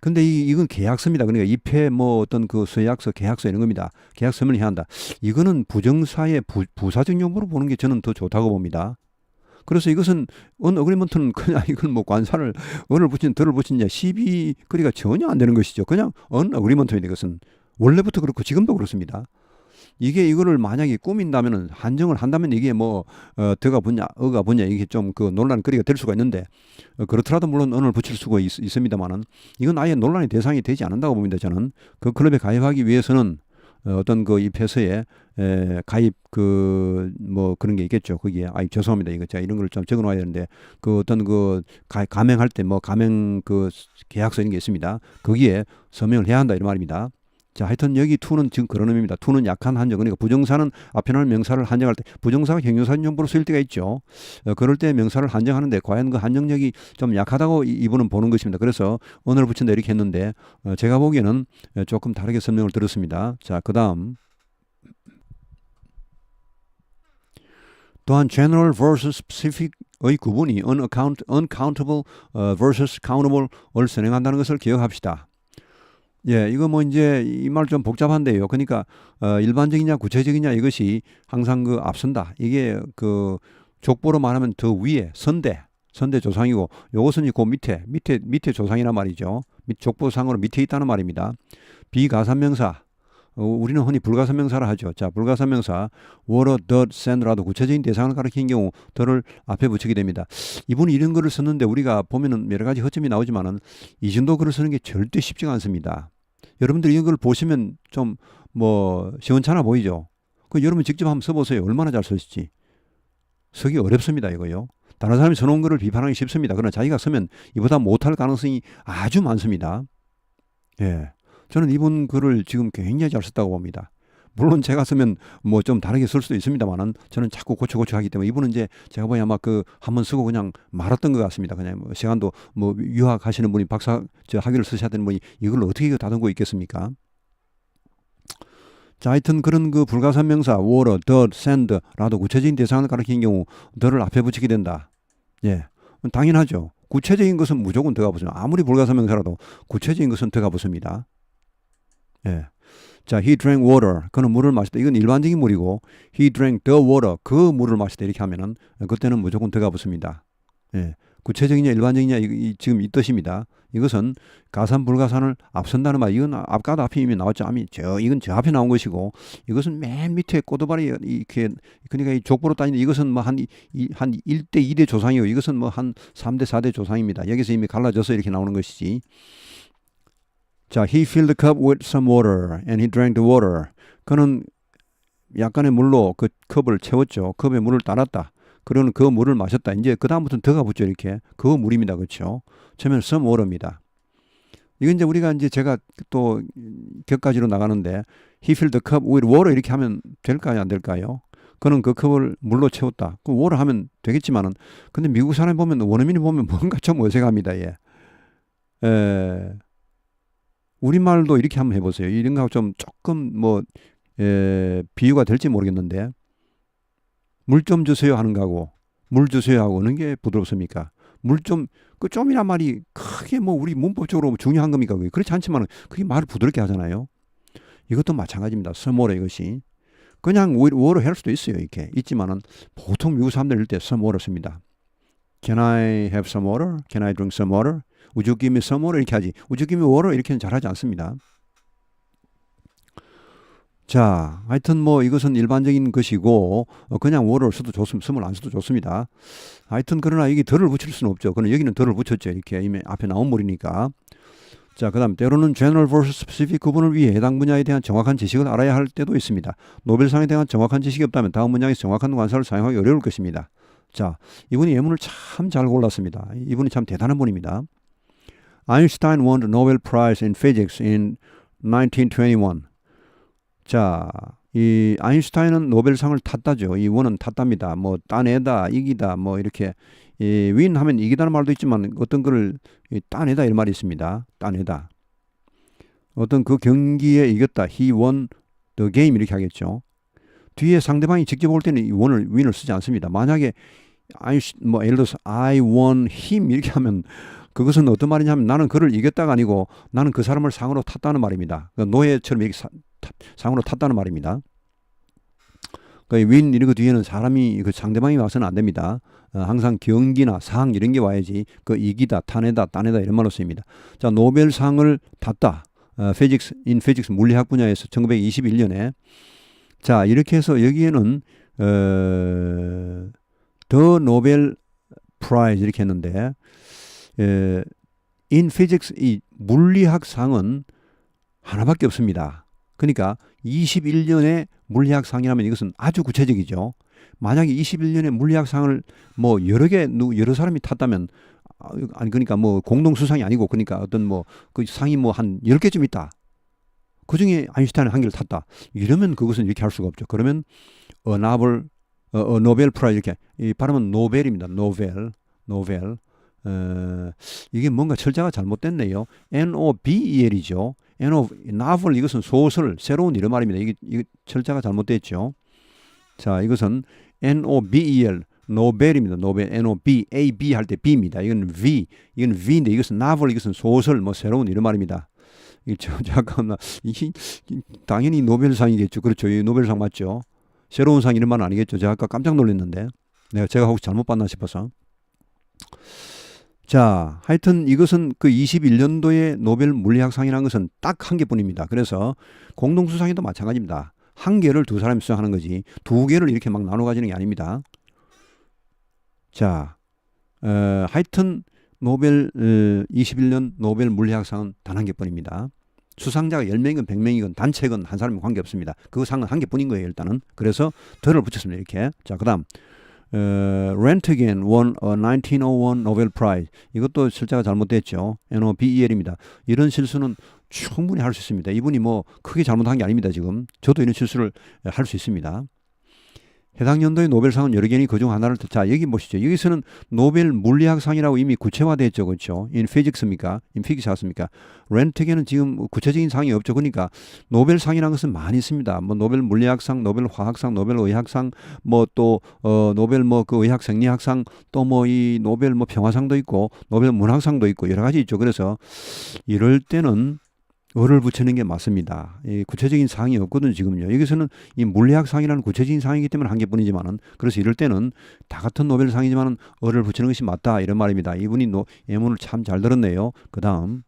근데 이건 계약서입니다. 그러니까 입회 뭐 어떤 그 서약서, 계약서 이런 겁니다. 계약서를 해야 한다. 이거는 부정사의 부사적 용어로 보는 게 저는 더 좋다고 봅니다. 그래서 이것은 어그리먼트는 그냥 이건 뭐 관사를 언을 붙인 덜을 붙이냐 시비 거리가 전혀 안 되는 것이죠. 그냥 어그리먼트입니다. 이것은 원래부터 그렇고 지금도 그렇습니다. 이거를 만약에 꾸민다면은 한정을 한다면 이게 뭐 더가 붙냐 어가 붙냐 이게 좀 그 논란거리가 될 수가 있는데 그렇더라도 물론 언을 붙일 수가 있습니다만은 이건 아예 논란의 대상이 되지 않는다고 봅니다. 저는 그 클럽에 가입하기 위해서는 어떤 그 입회서에 가입 뭐 그런 게 있겠죠. 거기에 죄송합니다. 이거 제가 이런 걸 좀 적어 놔야 되는데 그 어떤 그 가맹할 때 뭐 가맹 그 계약서 이런 게 있습니다. 거기에 서명을 해야 한다 이런 말입니다. 자, 하여튼 여기 to는 지금 그런 의미입니다. to는 약한 한정. 그러니까 부정사는 앞에 나오는 명사를 한정할 때 부정사가 형용사적 용법으로 쓰일 때가 있죠. 그럴 때 명사를 한정하는데 과연 그 한정력이 좀 약하다고 이분은 보는 것입니다. 그래서 언어를 붙인다 이렇게 했는데 제가 보기에는 조금 다르게 설명을 들었습니다. 자, 그 다음 또한 general versus specific의 구분이 uncountable versus countable을 선행한다는 것을 기억합시다. 예, 이거 뭐 이제 이 말 좀 복잡한데요. 그러니까 일반적이냐 구체적이냐 이것이 항상 그 앞선다. 이게 그 족보로 말하면 더 위에 선대 조상이고 요것은 그 밑에 조상이란 말이죠. 족보상으로 밑에 있다는 말입니다. 비가산명사 우리는 흔히 불가산명사라 하죠. 자, 불가산명사 water, dirt, sand라도 구체적인 대상을 가리키는 경우 더를 앞에 붙이게 됩니다. 이분이 이런 글을 썼는데 우리가 보면은 여러 가지 허점이 나오지만은 이 정도 글을 쓰는 게 절대 쉽지가 않습니다. 여러분들이 이런 걸 보시면 좀 뭐 시원찮아 보이죠. 그 여러분 직접 한번 써보세요. 얼마나 잘 쓰실지. 쓰기 어렵습니다, 이거요. 다른 사람이 써놓은 글을 비판하기 쉽습니다. 그러나 자기가 쓰면 이보다 못할 가능성이 아주 많습니다. 예. 저는 이분 글을 지금 굉장히 잘 썼다고 봅니다. 물론 제가 쓰면 뭐 좀 다르게 쓸 수도 있습니다만은 저는 자꾸 고쳐 하기 때문에 이분은 이제 제가 보기에 아마 그 한번 쓰고 그냥 말았던 것 같습니다. 그냥 뭐 시간도 뭐 유학하시는 분이 학위를 쓰셔야 되는 분이 이걸 어떻게 다듬고 있겠습니까? 자, 하여튼 그런 그 불가산명사 water, dirt, sand라도 구체적인 대상을 가리키는 경우 the를 앞에 붙이게 된다. 예, 당연하죠. 구체적인 것은 무조건 들어가 붙습니다. 아무리 불가산명사라도 구체적인 것은 들어가 붙습니다. 예. 자, he drank water. 그는 물을 마셨다. 이건 일반적인 물이고, he drank the water. 그 물을 마셨다. 이렇게 하면은 그때는 무조건 들어가 붙습니다. 예. 구체적이냐 일반적이냐 지금 이 뜻입니다. 이것은 가산 불가산을 앞선다는 말. 이건 앞가도 앞에 이미 나왔죠. 이건 저 앞에 나온 것이고 이것은 맨 밑에 꼬드발이 이렇게 그러니까 이 족보로 따지면 이것은 뭐 한 1대 2대 조상이고 이것은 뭐 한 3대 4대 조상입니다. 여기서 이미 갈라져서 이렇게 나오는 것이지. 자, he filled the cup with some water and he drank the water. 그는 약간의 물로 그 컵을 채웠죠. 컵에 물을 따랐다. 그러는 그 물을 마셨다. 이제 그 다음부터는 더가 붙죠. 이렇게 그 물입니다. 그렇죠? 처음에는 some water입니다. 이건 이제 우리가 이제 제가 또 격가지로 나가는데 he filled the cup with water 이렇게 하면 될까요? 안 될까요? 그는 그 컵을 물로 채웠다. 그 water 하면 되겠지만은 근데 미국 사람 보면 원어민이 보면 뭔가 좀 어색합니다. 예. 우리말도 이렇게 한번 해보세요. 이런 거 좀 조금 뭐 비유가 될지 모르겠는데 물 좀 주세요 하는 거하고 물 주세요 하고 어느 게 부드럽습니까? 그 좀이란 말이 크게 뭐 우리 문법적으로 중요한 겁니까? 그렇지 않지만 그게 말을 부드럽게 하잖아요. 이것도 마찬가지입니다. 서모래 이것이. 그냥 워로 할 수도 있어요. 이렇게 있지만은 보통 미국 사람들 이럴 때 서모를 씁니다. Can I have some water? Can I drink some water? Would you give me some water? 이렇게 하지. Would you give me water? 이렇게는 잘하지 않습니다. 자, 하여튼 뭐 이것은 일반적인 것이고 그냥 water를 써도 좋습니다. 쓰면 안 써도 좋습니다. 하여튼 그러나 여기 덜을 붙일 수는 없죠. 그러나 여기는 덜을 붙였죠. 이렇게 이미 앞에 나온 물이니까. 자, 그 다음 때로는 general versus specific 구분을 위해 해당 분야에 대한 정확한 지식을 알아야 할 때도 있습니다. 노벨상에 대한 정확한 지식이 없다면 다음 문장에서 정확한 관사를 사용하기 어려울 것입니다. 자, 이분이 예문을 참 잘 골랐습니다. 이분이 참 대단한 분입니다. Einstein won the Nobel Prize in Physics in 1921. 자, 이 아인슈타인은 노벨상을 탔다죠. 이 원은 탔답니다. 뭐 따내다, 이기다, 뭐 이렇게 win 하면 이기다는 말도 있지만 어떤 거를 따내다 이런 말이 있습니다. 따내다. 어떤 그 경기에 이겼다. He won the game 이렇게 하겠죠. 뒤에 상대방이 직접 올 때는 이 win을 쓰지 않습니다. 만약에 뭐 예를 들어서 I won him 이렇게 하면 그것은 어떤 말이냐면 나는 그를 이겼다가 아니고 나는 그 사람을 상으로 탔다는 말입니다. 그러니까 노예처럼 이렇게 상으로 탔다는 말입니다. 그 win 이런 거 뒤에는 사람이 그 상대방이 와서는 안 됩니다. 항상 경기나 상 이런 게 와야지 그 이기다, 타내다, 따내다 이런 말로 쓰입니다. 자, 노벨상을 탔다. in physics 물리학 분야에서 1921년에 자 이렇게 해서 여기에는 The Nobel Prize 이렇게 했는데 in physics 이 물리학상은 하나밖에 없습니다. 그러니까 21년에 물리학상이라면 이것은 아주 구체적이죠. 만약에 21년에 물리학상을 뭐 여러 사람이 탔다면 아니 그러니까 뭐 공동 수상이 아니고 그러니까 어떤 뭐 그 상이 뭐 한 10개쯤 있다. 그중에 아인슈타인은 한 개를 탔다. 이러면 그것은 이렇게 할 수가 없죠. 그러면 노벨 프라이즈 이렇게 이 발음은 노벨입니다. 노벨. 이게 뭔가 철자가 잘못됐네요. Nobel이죠. novel 이것은 소설, 새로운 이런 말입니다. 이게 철자가 잘못됐죠. 자, 이것은 Nobel, 노벨입니다. 노벨, N-O-B, 할 때 B입니다. 이건 V인데 이것은 novel, 이것은 소설, 뭐 새로운 이런 말입니다. 잠깐만, 당연히 노벨상이겠죠. 그렇죠. 이 노벨상 맞죠. 새로운 상 이런 말은 아니겠죠. 제가 아까 깜짝 놀랐는데 제가 혹시 잘못 봤나 싶어서. 자, 하여튼 이것은 그 21년도에 노벨 물리학상이라는 것은 딱 한 개뿐입니다. 그래서 공동수상에도 마찬가지입니다. 한 개를 두 사람이 수상하는 거지 두 개를 이렇게 막 나눠 가지는 게 아닙니다. 자, 하여튼 노벨 21년 노벨 물리학상은 단 한 개뿐입니다. 수상자가 10명이건 100명이건 단체건 한 사람이 관계없습니다. 그 상은 한 개뿐인 거예요, 일단은. 그래서 덜을 붙였습니다, 이렇게. 자, 그 다음 Röntgen won a 1901 Nobel Prize. 이것도 실자가 잘못됐죠. NOBEL입니다. 이런 실수는 충분히 할 수 있습니다. 이분이 뭐 크게 잘못한 게 아닙니다, 지금. 저도 이런 실수를 할 수 있습니다. 해당 연도의 노벨상은 여러 개니 그중 하나를 자 여기 보시죠. 여기서는 노벨 물리학상이라고 이미 구체화됐죠, 그렇죠? In physics입니까? In physics입니까? 렌트겐은 지금 구체적인 상이 없죠. 그러니까 노벨상이라는 것은 많이 있습니다. 뭐 노벨 물리학상, 노벨 화학상, 노벨 의학상, 뭐 또 노벨 뭐 그 의학 생리학상, 또 뭐 이 노벨 뭐 평화상도 있고 노벨 문학상도 있고 여러 가지 있죠. 그래서 이럴 때는 어를 붙이는 게 맞습니다. 구체적인 사항이 없거든요, 지금요. 여기서는 이 물리학상이라는 구체적인 사항이기 때문에 한 개뿐이지만은, 그래서 이럴 때는 다 같은 노벨상이지만은 어를 붙이는 것이 맞다, 이런 말입니다. 이분이 예문을 참 잘 들었네요. 그 다음,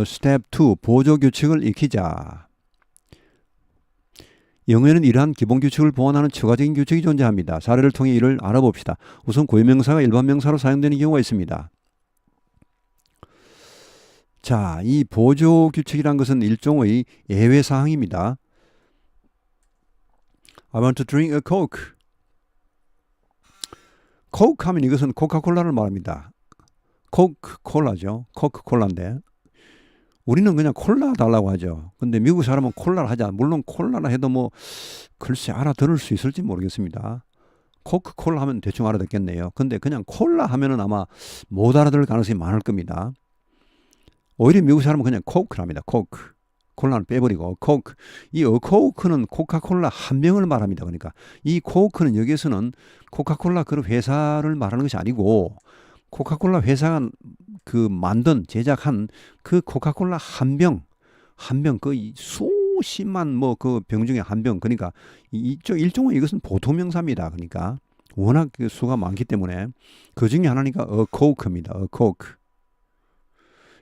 스텝 2, 보조규칙을 익히자. 영어에는 이러한 기본규칙을 보완하는 추가적인 규칙이 존재합니다. 사례를 통해 이를 알아봅시다. 우선 고유명사가 일반명사로 사용되는 경우가 있습니다. 자, 이 보조규칙이란 것은 일종의 예외사항입니다. I want to drink a coke. coke 하면 이것은 코카콜라를 말합니다. 코카콜라죠. 코카콜라인데 우리는 그냥 콜라 달라고 하죠. 근데 미국 사람은 콜라를 하자. 물론 콜라라 해도 뭐 글쎄 알아들을 수 있을지 모르겠습니다. 코카콜라 하면 대충 알아듣겠네요. 근데 그냥 콜라 하면은 아마 못 알아들을 가능성이 많을 겁니다. 오히려 미국 사람은 그냥 코크를 합니다. 코크. 콜라는 빼버리고 코크. 이 코크는 코카콜라 한 병을 말합니다. 그러니까 이 코크는 여기에서는 코카콜라 그 회사를 말하는 것이 아니고 코카콜라 회사가 그 만든 제작한 그 코카콜라 한 병 그 수십만 뭐 그 병 중에 한 병. 그러니까 일종의 이것은 보통명사입니다. 그러니까 워낙 그 수가 많기 때문에 그 중에 하나니까 코크입니다. 코크.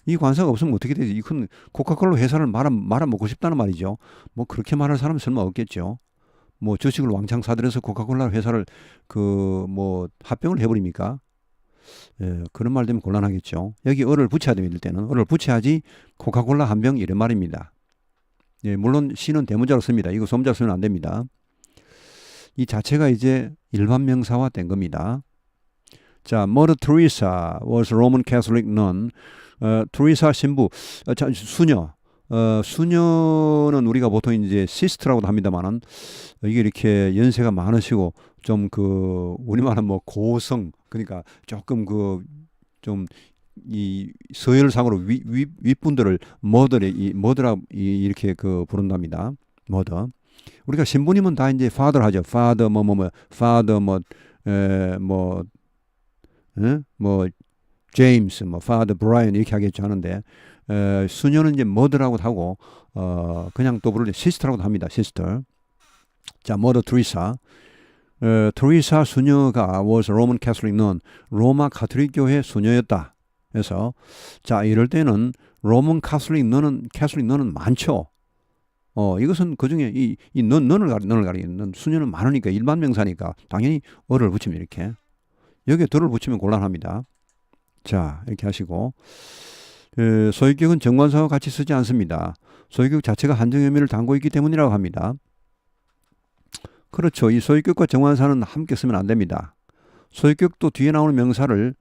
이 관사가 없으면 어떻게 되지? 이건 코카콜라 회사를 말아먹고 싶다는 말이죠. 뭐 그렇게 말할 사람은 설마 없겠죠. 뭐 주식을 왕창 사들여서 코카콜라 회사를 그 뭐 합병을 해버립니까? 예, 그런 말 되면 곤란하겠죠. 여기 어를 붙여야 됩니다. 이럴 때는 어를 붙여야지 코카콜라 한 병 이런 말입니다. 예, 물론 시는 대문자로 씁니다. 이거 소문자로 쓰면 안 됩니다. 이 자체가 이제 일반 명사화 된 겁니다. 자, Mother Teresa was a Roman Catholic nun. 트리사 신부, 수녀. 수녀는 우리가 보통 이제 시스터라고도 합니다만은 이게 이렇게 연세가 많으시고 좀 그 우리말은 뭐 고성, 그러니까 조금 그 좀 이 서열상으로 윗분들을 머더라 이렇게 그 부른답니다. 머더. 우리가 신부님은 다 이제 father 하죠. father father 제임스, 파더 브라이언 이렇게 하겠죠 하는데 수녀는 이제 머더라고도 하고 그냥 또 부르는 시스터라고도 합니다. 시스터. 자, 머더 트리사. 트리사 수녀가 was a Roman Catholic nun. 로마 가톨릭 교회 수녀였다. 그래서 자, 이럴 때는 로만 카톨릭 너는 많죠. 이것은 그 중에 이 너를 가리는 수녀는 많으니까 일반 명사니까 당연히 어를 붙이면 이렇게 여기에 덜을 붙이면 곤란합니다. 자, 이렇게 하시고 소유격은 정관사와 같이 쓰지 않습니다. 소유격 자체가 한정 의미를 담고 있기 때문이라고 합니다. 그렇죠. 이 소유격과 정관사는 함께 쓰면 안 됩니다. 소유격도 뒤에 나오는 명사를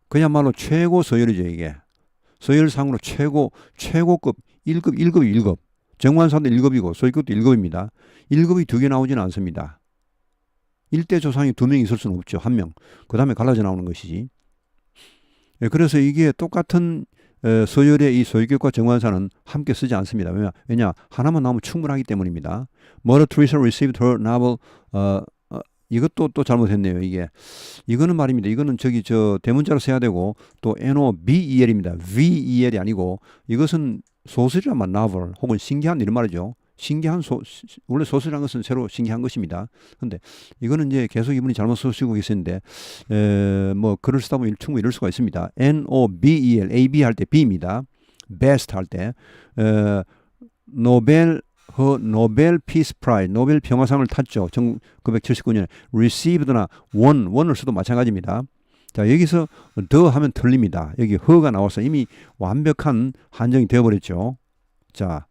그야말로 최고 서열이죠. 이게 서열상으로 최고급 1급. 정관사도 1급이고 소유격도 1급입니다. 1급이 두 개 나오지는 않습니다. 1대 조상이 2명 있을 수는 없죠. 1명. 그 다음에 갈라져 나오는 것이지. 그래서 이게 똑같은 서열의 이 소유격과 정관사는 함께 쓰지 않습니다. 왜냐? 하나만 나오면 충분하기 때문입니다. Mother Teresa received her novel 이것도 또 잘못했네요. 이거는 말입니다. 이거는 저 대문자로 써야 되고 또 novel입니다. vel이 아니고 이것은 소설이란 말 novel 혹은 신기한 이런 말이죠. 원래 소설이라는 것은 새로 신기한 것입니다. 근데 이거는 이제 계속 이분이 잘못 쓰시고 계시는데 뭐 글을 쓰다 보면 충분히 이럴 수가 있습니다. novel ab 할 때 b입니다. best 할 때 노벨 피스 프라이즈 노벨 평화상을 탔죠. 1979년에 received나 won을 써도 마찬가지입니다. 자, 여기서 the 하면 틀립니다. 여기 her가 나와서 이미 완벽한 한정이 되어버렸죠. 자,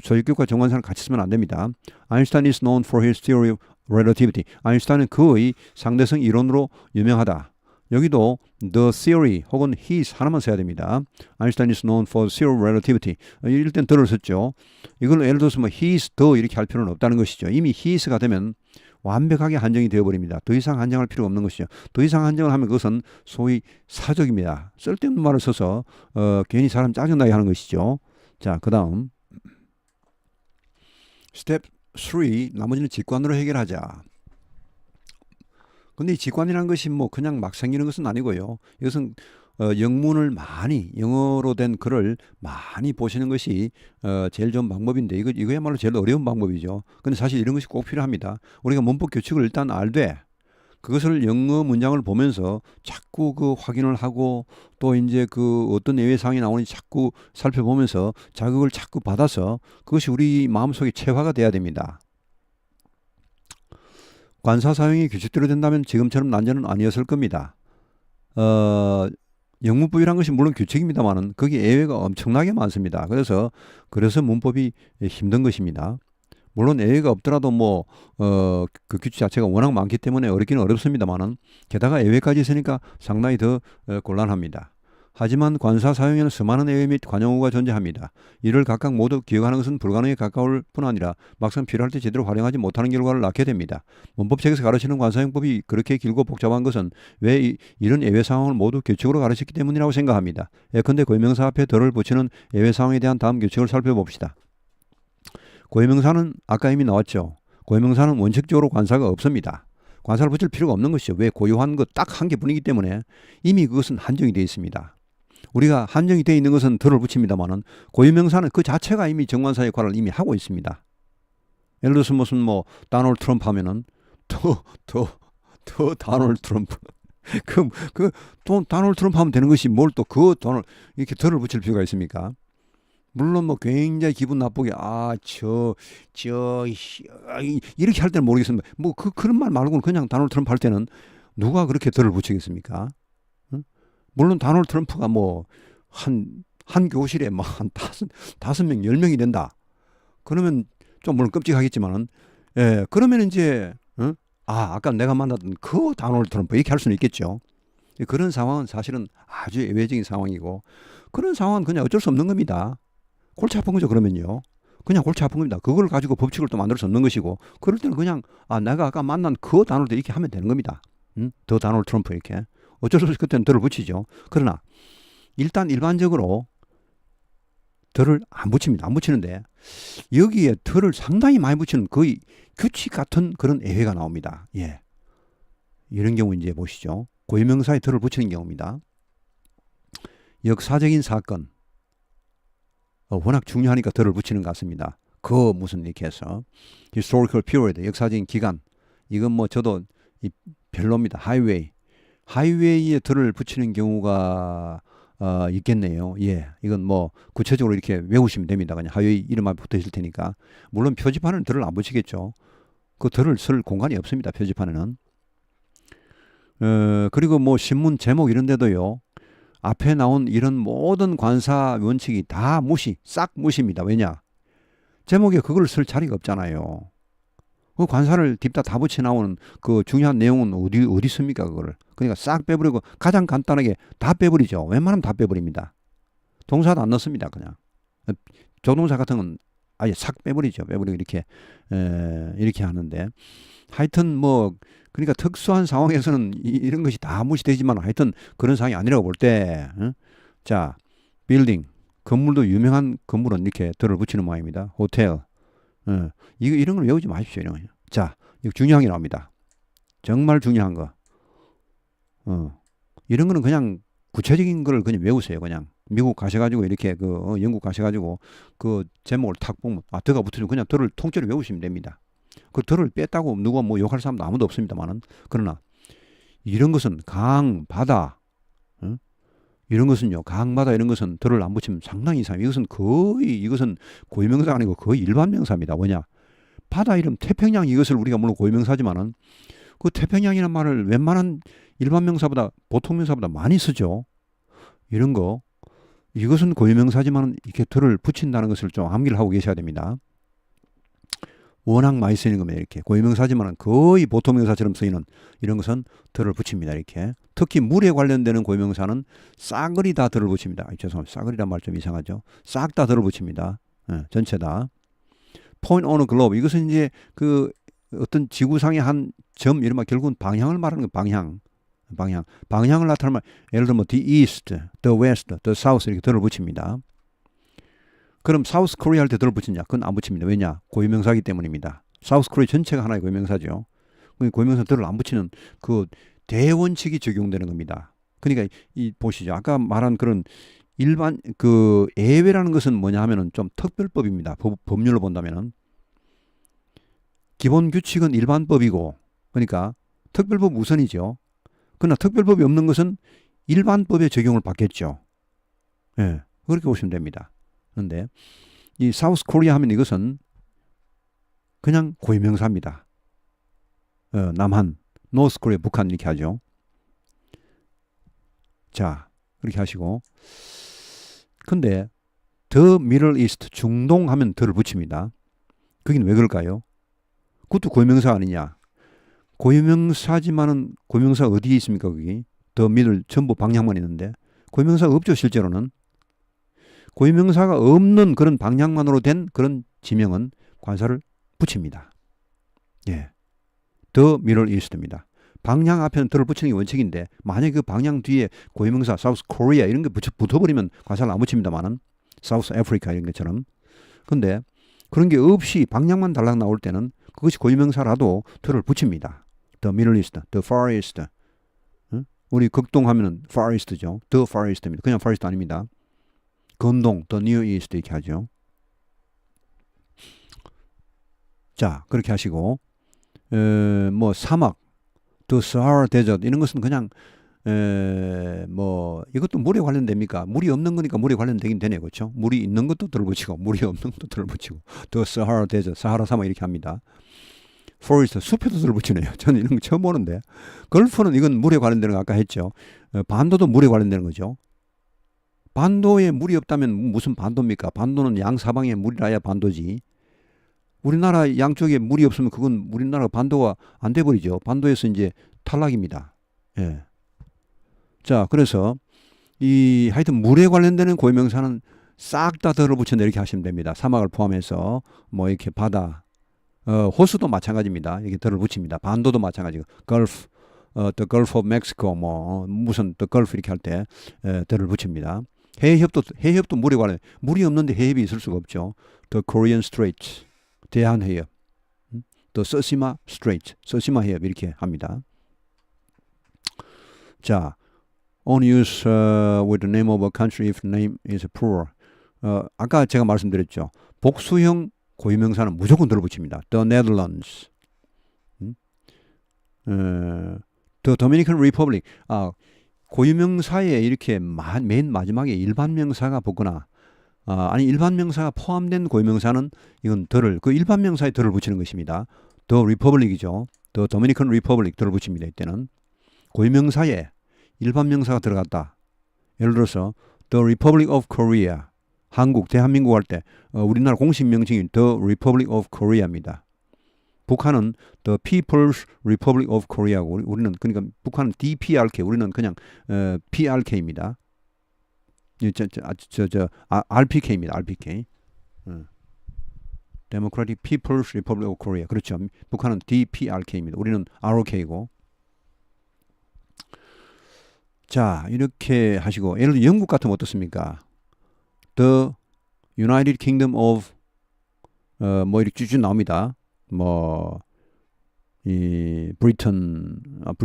소유격과 정관사를 같이 쓰면 안 됩니다. Einstein is known for his theory of relativity. 아인슈타인은 그의 상대성 이론으로 유명하다. 여기도 the theory 혹은 his 하나만 써야 됩니다. Einstein is known for the theory of relativity. 이럴 땐 the를 썼죠. 이걸 예를 들어서 뭐 his, the 이렇게 할 필요는 없다는 것이죠. 이미 his가 되면 완벽하게 한정이 되어버립니다. 더 이상 한정할 필요가 없는 것이죠. 더 이상 한정을 하면 그것은 소위 사적입니다. 쓸데없는 말을 써서 괜히 사람 짜증나게 하는 것이죠. 자, 그 다음 스텝 3 나머지는 직관으로 해결하자. 근데 이 직관이라는 것이 뭐 그냥 막 생기는 것은 아니고요. 이것은 영문을 많이 영어로 된 글을 많이 보시는 것이 제일 좋은 방법인데 이거야말로 제일 어려운 방법이죠. 근데 사실 이런 것이 꼭 필요합니다. 우리가 문법 규칙을 일단 알되 그것을 영어 문장을 보면서 자꾸 그 확인을 하고 또 이제 그 어떤 예외 사항이 나오는지 자꾸 살펴보면서 자극을 자꾸 받아서 그것이 우리 마음속에 체화가 돼야 됩니다. 관사 사용이 규칙대로 된다면 지금처럼 난제는 아니었을 겁니다. 영문법이란 것이 물론 규칙입니다만은 거기에 예외가 엄청나게 많습니다. 그래서 문법이 힘든 것입니다. 물론 예외가 없더라도 그 규칙 자체가 워낙 많기 때문에 어렵기는 어렵습니다만은 게다가 예외까지 있으니까 상당히 더 곤란합니다. 하지만 관사 사용에는 수많은 예외 및 관용어가 존재합니다. 이를 각각 모두 기억하는 것은 불가능에 가까울 뿐 아니라 막상 필요할 때 제대로 활용하지 못하는 결과를 낳게 됩니다. 문법책에서 가르치는 관사용법이 그렇게 길고 복잡한 것은 왜 이런 예외 상황을 모두 규칙으로 가르쳤기 때문이라고 생각합니다. 예컨대 고유명사 앞에 덜을 붙이는 예외 상황에 대한 다음 규칙을 살펴봅시다. 고유명사는 아까 이미 나왔죠. 고유명사는 원칙적으로 관사가 없습니다. 관사를 붙일 필요가 없는 것이죠. 왜? 고유한 것 딱 한 개뿐이기 때문에 이미 그것은 한정이 되어 있습니다. 우리가 한정이 되어 있는 것은 덜을 붙입니다만은 고유명사는 그 자체가 이미 정관사 역할을 이미 하고 있습니다. 예를 들어서 무슨 다널드 트럼프 하면은 더 다널드 트럼프 또 다널드 트럼프 하면 되는 것이 뭘 또 이렇게 덜을 붙일 필요가 있습니까? 물론 굉장히 기분 나쁘게 이렇게 할 때는 모르겠습니다. 그런 말 말고는 그냥 다널드 트럼프 할 때는 누가 그렇게 덜을 붙이겠습니까? 응? 물론 다널드 트럼프가 한 교실에 한 5명, 10명이 된다. 그러면 좀 물론 끔찍하겠지만은, 그러면 이제, 아까 내가 만났던 그 다널드 트럼프 이렇게 할 수는 있겠죠. 그런 상황은 사실은 아주 예외적인 상황이고, 그런 상황은 그냥 어쩔 수 없는 겁니다. 골치 아픈 거죠, 그러면요. 그냥 골치 아픈 겁니다. 그걸 가지고 법칙을 또 만들 수 없는 것이고, 그럴 때는 그냥, 내가 아까 만난 그 다널드 이렇게 하면 되는 겁니다. 더 다널드 트럼프 이렇게. 어쩔 수 없이 그때는 덜을 붙이죠. 그러나 일단 일반적으로 덜을 안 붙입니다. 안 붙이는데 여기에 덜을 상당히 많이 붙이는 거의 규칙 같은 그런 예외가 나옵니다. 예, 이런 경우 이제 보시죠. 고유명사에 덜을 붙이는 경우입니다. 역사적인 사건 워낙 중요하니까 덜을 붙이는 것 같습니다. 무슨 이렇게 해서 historical period 역사적인 기간 이건 저도 별로입니다. 하이웨이에 덜을 붙이는 경우가 있겠네요. 예, 이건 구체적으로 이렇게 외우시면 됩니다. 그냥 하이웨이 이름만 붙어 있을 테니까. 물론 표지판에는 덜을 안 붙이겠죠. 그 덜을 쓸 공간이 없습니다. 표지판에는. 그리고 신문 제목 이런 데도요. 앞에 나온 이런 모든 관사 원칙이 다 싹 무시입니다. 왜냐? 제목에 그걸 쓸 자리가 없잖아요. 그 관사를 딥다 다 붙여 나오는 그 중요한 내용은 어디 있습니까? 그거를. 그러니까 싹 빼버리고 가장 간단하게 다 빼버리죠. 웬만하면 다 빼버립니다. 동사도 안 넣습니다. 그냥. 조동사 같은 건 아예 싹 빼버리죠. 빼버리고 이렇게 하는데. 하여튼 그러니까 특수한 상황에서는 이런 것이 다 무시되지만 하여튼 그런 상황이 아니라고 볼 때, 자, 빌딩, 건물도 유명한 건물은 이렇게 덜을 붙이는 모양입니다. 호텔, 이런 걸 외우지 마십시오. 이런 거. 자, 이거 중요한 게 나옵니다. 정말 중요한 거. 이런 거는 그냥 구체적인 걸 그냥 외우세요. 그냥 미국 가셔가지고 이렇게 영국 가셔가지고 그 제목을 탁 보면 더가 붙으면 그냥 더를 통째로 외우시면 됩니다. 그 더를 뺐다고 누가 뭐 욕할 사람도 아무도 없습니다만은, 그러나 이런 것은 강, 바다, 이런 것은요, 강, 바다 이런 것은 더를 안 붙이면 상당히 이상해요. 이것은 고유명사가 아니고 거의 일반 명사입니다. 뭐냐? 바다 이름 태평양, 이것을 우리가 물론 고유명사지만은 그 태평양이라는 말을 웬만한 일반 명사보다, 보통 명사보다 많이 쓰죠. 이런 거, 이것은 고유명사지만 이렇게 더를 붙인다는 것을 좀 암기를 하고 계셔야 됩니다. 워낙 많이 쓰이는 겁니다. 이렇게 고유명사지만 거의 보통 명사처럼 쓰이는 이런 것은 더를 붙입니다. 이렇게. 특히 물에 관련되는 고유명사는 싸그리 다 더를 붙입니다. 죄송합니다. 싸그리란 말 좀 이상하죠. 싹 다 더를 붙입니다. 전체 다. Point on a globe, 이것은 이제 그 어떤 지구상의 한 점, 이른바 결국은 방향을 말하는 거. 방향을 나타내면, 예를 들면 the east, the west, the south 이렇게 더를 붙입니다. 그럼 사우스 코리아 할 때 더를 붙이냐? 그건 안 붙입니다. 왜냐? 고유명사이기 때문입니다. 사우스 코리아 전체가 하나의 고유명사죠. 고유명사 더를 안 붙이는 그 대원칙이 적용되는 겁니다. 그러니까 보시죠. 아까 말한 그런 일반 그 예외라는 것은 뭐냐 하면은 좀 특별법입니다. 법률로 본다면은 기본 규칙은 일반법이고, 그러니까 특별법 우선이죠. 그러나 특별법이 없는 것은 일반법의 적용을 받겠죠. 예, 그렇게 보시면 됩니다. 그런데 이 사우스 코리아 하면 이것은 그냥 고유명사입니다. 남한, 노스 코리아, 북한 이렇게 하죠. 자, 그렇게 하시고, 근데 더 미들 이스트, 중동 하면 더를 붙입니다. 거긴 왜 그럴까요? 그것도 고유명사 아니냐? 고유명사지만은 고유명사 어디에 있습니까? 거기 더 미들 전부 방향만 있는데 고유명사가 없죠. 실제로는 고유명사가 없는 그런 방향만으로 된 그런 지명은 관사를 붙입니다. 예, 더 미들 이스트입니다. 방향 앞에는 더를 붙이는 게 원칙인데 만약에 그 방향 뒤에 고유명사 사우스 코리아 이런 게 붙어버리면 관사를 안 붙입니다만은 사우스 아프리카 이런 것처럼. 근데 그런 게 없이 방향만 달랑 나올 때는 그것이 고유명사라도 더를 붙입니다. The Middle East, The Far East. 우리 극동 하면은 Far East죠. The Far East입니다. 그냥 Far East 아닙니다. 건동, The Near East 이렇게 하죠. 자, 그렇게 하시고 뭐 사막, The Sahara Desert 이런 것은 그냥 뭐 이것도 물에 관련됩니까? 물이 없는 거니까 물에 관련되긴 되네요. 그렇죠? 물이 있는 것도 들어붙이고 물이 없는 것도 들어붙이고 The Sahara Desert, 사하라 사막 이렇게 합니다. Forest, 숲에도 들어붙이네요. 저는 이런 거 처음 보는데. 걸프는 이건 물에 관련되는 거 아까 했죠. 반도도 물에 관련되는 거죠. 반도에 물이 없다면 무슨 반도입니까? 반도는 양사방에 물이 나야 반도지. 우리나라 양쪽에 물이 없으면 그건 우리나라 반도가 안 돼버리죠. 반도에서 이제 탈락입니다. 예. 자, 그래서 하여튼 물에 관련되는 고유명사는 싹 다 들어붙인다 이렇게 하시면 됩니다. 사막을 포함해서 뭐 이렇게 바다, 호수도 마찬가지입니다. 이렇게 덜을 붙입니다. 반도도 마찬가지고, Gulf, the Gulf of Mexico, 무슨 the Gulf 이렇게 할 때 덜을 붙입니다. 해협도 물에 관해 물이 없는데 해협이 있을 수가 없죠. The Korean Straits, 대한해협, the Tsushima Straits, 서시마 해협 이렇게 합니다. 자, only use with the name of a country if the name is plural. 아까 제가 말씀드렸죠. 복수형 고유명사는 무조건 들어붙입니다. The Netherlands, The Dominican Republic. 고유명사에 이렇게 맨 마지막에 일반 명사가 붙거나 아니 일반 명사가 포함된 고유명사는 이건 그 일반 명사에 덜을 붙이는 것입니다. The Republic이죠. The Dominican Republic 덜을 붙입니다. 이때는 고유명사에 일반 명사가 들어갔다. 예를 들어서 The Republic of Korea, 한국, 대한민국 할 때 우리나라 공식 명칭이 The Republic of Korea입니다. 북한은 The People's Republic of Korea고 우리는 그러니까 북한은 DPRK, 우리는 그냥 PRK입니다. RPK입니다. RPK. Democratic People's Republic of Korea. 그렇죠. 북한은 DPRK입니다. 우리는 ROK고. 자, 이렇게 하시고 예를 들어 영국 같으면 어떻습니까? The United Kingdom of 뭐 이렇게 쭉 나옵니다. 뭐 브리튼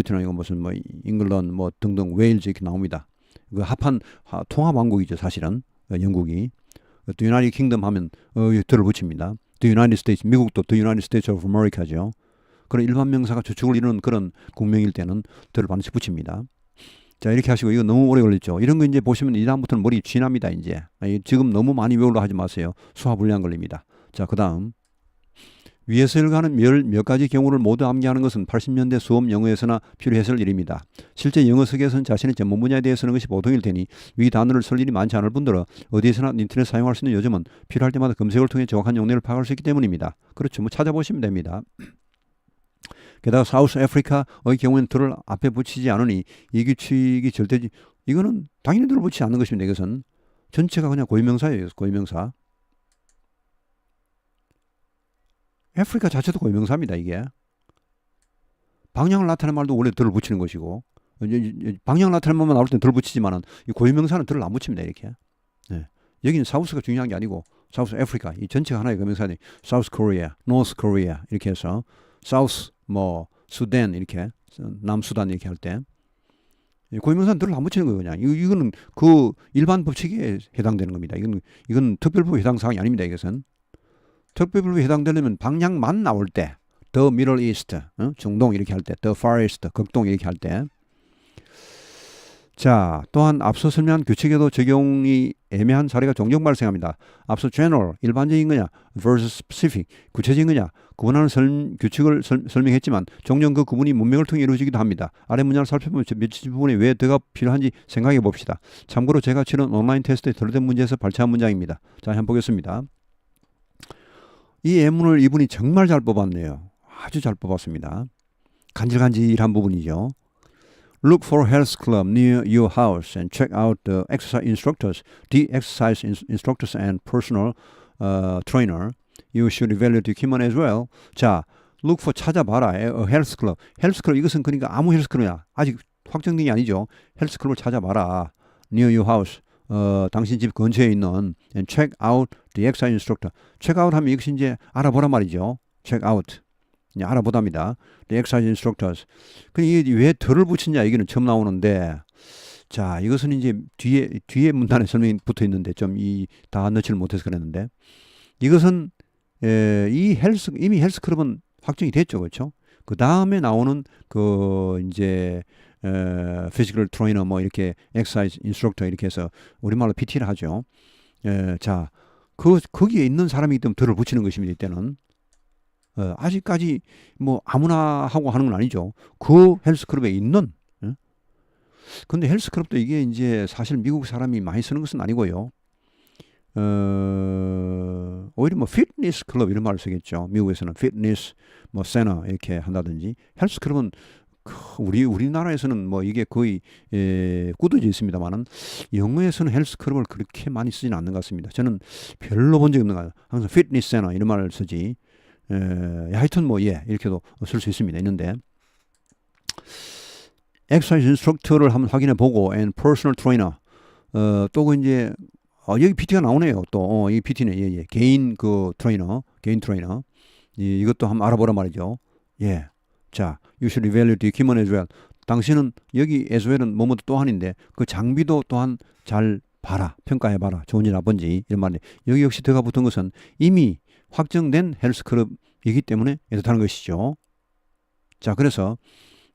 아니고 무슨 뭐 잉글랜드 뭐 등등 웨일즈 이렇게 나옵니다. 그 합한 통합왕국이죠 사실은 영국이. 또 유나이티드 킹덤 하면 들을 붙입니다. The United States 미국도 The United States of America죠. 그런 일반 명사가 주축을 이루는 그런 국명일 때는 들을 반드시 붙입니다. 자 이렇게 하시고 이거 너무 오래 걸렸죠. 이런 거 이제 보시면 이 다음부터는 머리 쥐납니다 이제. 지금 너무 많이 외우려 하지 마세요. 수화불량 걸립니다. 자 그 다음 위에서 일가는 몇 가지 경우를 모두 암기하는 것은 80년대 수업 영어에서나 필요했을 일입니다. 실제 영어 석에서는 자신의 전문 분야에 대해 쓰는 것이 보통일 테니 위 단어를 쓸 일이 많지 않을 뿐더러 어디에서나 인터넷 사용할 수 있는 요즘은 필요할 때마다 검색을 통해 정확한 용례를 파악할 수 있기 때문입니다. 그렇죠. 뭐 찾아보시면 됩니다. 게다가 사우스 아프리카의 경우에는 들을 앞에 붙이지 않으니 이 규칙이 절대 이거는 당연히 들을 붙이지 않는 것입니다. 이것은 전체가 그냥 고유명사예요. 고유명사. 아프리카 자체도 고유명사입니다. 이게 방향을 나타내는 말도 원래 들을 붙이는 것이고 방향을 나타내는 말만 나올 때는 들을 붙이지만은 이 고유명사는 들을 안 붙입니다. 이렇게. 네. 여기는 사우스가 중요한 게 아니고 사우스 아프리카 이 전체가 하나의 고유명사니 사우스 코리아, 노스 코리아 이렇게 해서 사우스 뭐 수단 이렇게 남수단 이렇게 할 때 고유명사는 들을 안 붙이는 거예요. 그냥 이거는 그 일반 법칙에 해당되는 겁니다. 이건 특별법에 해당 사항이 아닙니다. 이것은. 특별법에 해당되려면 방향만 나올 때 The Middle East, 중동 이렇게 할 때 The Far East, 극동 이렇게 할 때 자, 또한 앞서 설명한 규칙에도 적용이 애매한 사례가 종종 발생합니다. 앞서 general, 일반적인 거냐 versus specific, 구체적인 거냐 구분하는 규칙을 설명했지만 종종 그 구분이 문맥을 통해 이루어지기도 합니다. 아래 문장을 살펴보면 몇 부분에 왜 더가 필요한지 생각해 봅시다. 참고로 제가 치른 온라인 테스트에 덜된 문제에서 발췌한 문장입니다. 자, 한번 보겠습니다. 이 예문을 이분이 정말 잘 뽑았네요. 아주 잘 뽑았습니다. 간질간질한 부분이죠. Look for health club near your house and check out the exercise instructors and personal trainer. You should evaluate the equipment as well. 자, look for 찾아봐라. health club. health club 이것은 그러니까 아무 헬스 클럽이야. 아직 확정된 게 아니죠. 헬스 클럽을 찾아봐라. Near your house. 당신 집 근처에 있는 and check out the exercise instructor. check out 하면 이것이 이제 알아보란 말이죠. check out. 알아보답니다. The exercise instructors. 이게 왜 덜을 붙이냐 얘기는 처음 나오는데, 자 이것은 이제 뒤에 문단에 설명이 붙어 있는데 좀 다 넣지를 못해서 그랬는데, 이것은 이미 헬스 클럽은 확정이 됐죠, 그렇죠? 그 다음에 나오는 그 이제 피지컬 트레이너 뭐 이렇게 엑서사이즈 인스트럭터 이렇게 해서 우리말로 PT를 하죠. 자 거기에 있는 사람이기 때문에 덜을 붙이는 것입니다. 이때는. 아직까지 뭐 아무나 하고 하는 건 아니죠. 그 헬스클럽에 있는. 근데 헬스클럽도 이게 이제 사실 미국 사람이 많이 쓰는 것은 아니고요. 오히려 뭐 피트니스 클럽 이런 말을 쓰겠죠. 미국에서는 피트니스 뭐 세너 이렇게 한다든지 헬스클럽은 우리나라에서는 뭐 이게 거의 굳어져 있습니다만은 영어에서는 헬스클럽을 그렇게 많이 쓰지는 않는 것 같습니다. 저는 별로 본 적이 없는 것 같아요. 항상 피트니스 세너 이런 말을 쓰지. 하여튼 뭐 이렇게도 쓸 수 있습니다. 있는데 엑서사이즈 인스트럭터를 한번 확인해 보고 and personal trainer 또 이제 여기 PT가 나오네요. 또 이 PT네. 개인 트레이너 이것도 한번 알아보란 말이죠. 자, you should evaluate the equipment as well. 당신은 여기 as well은 뭐뭐도 또한인데 그 장비도 또한 잘 봐라, 평가해 봐라. 좋은지 나쁜지 이런 말인데 여기 역시 들어가 붙은 것은 이미 확정된 헬스클럽이기 때문에 애틋하는 것이죠. 자, 그래서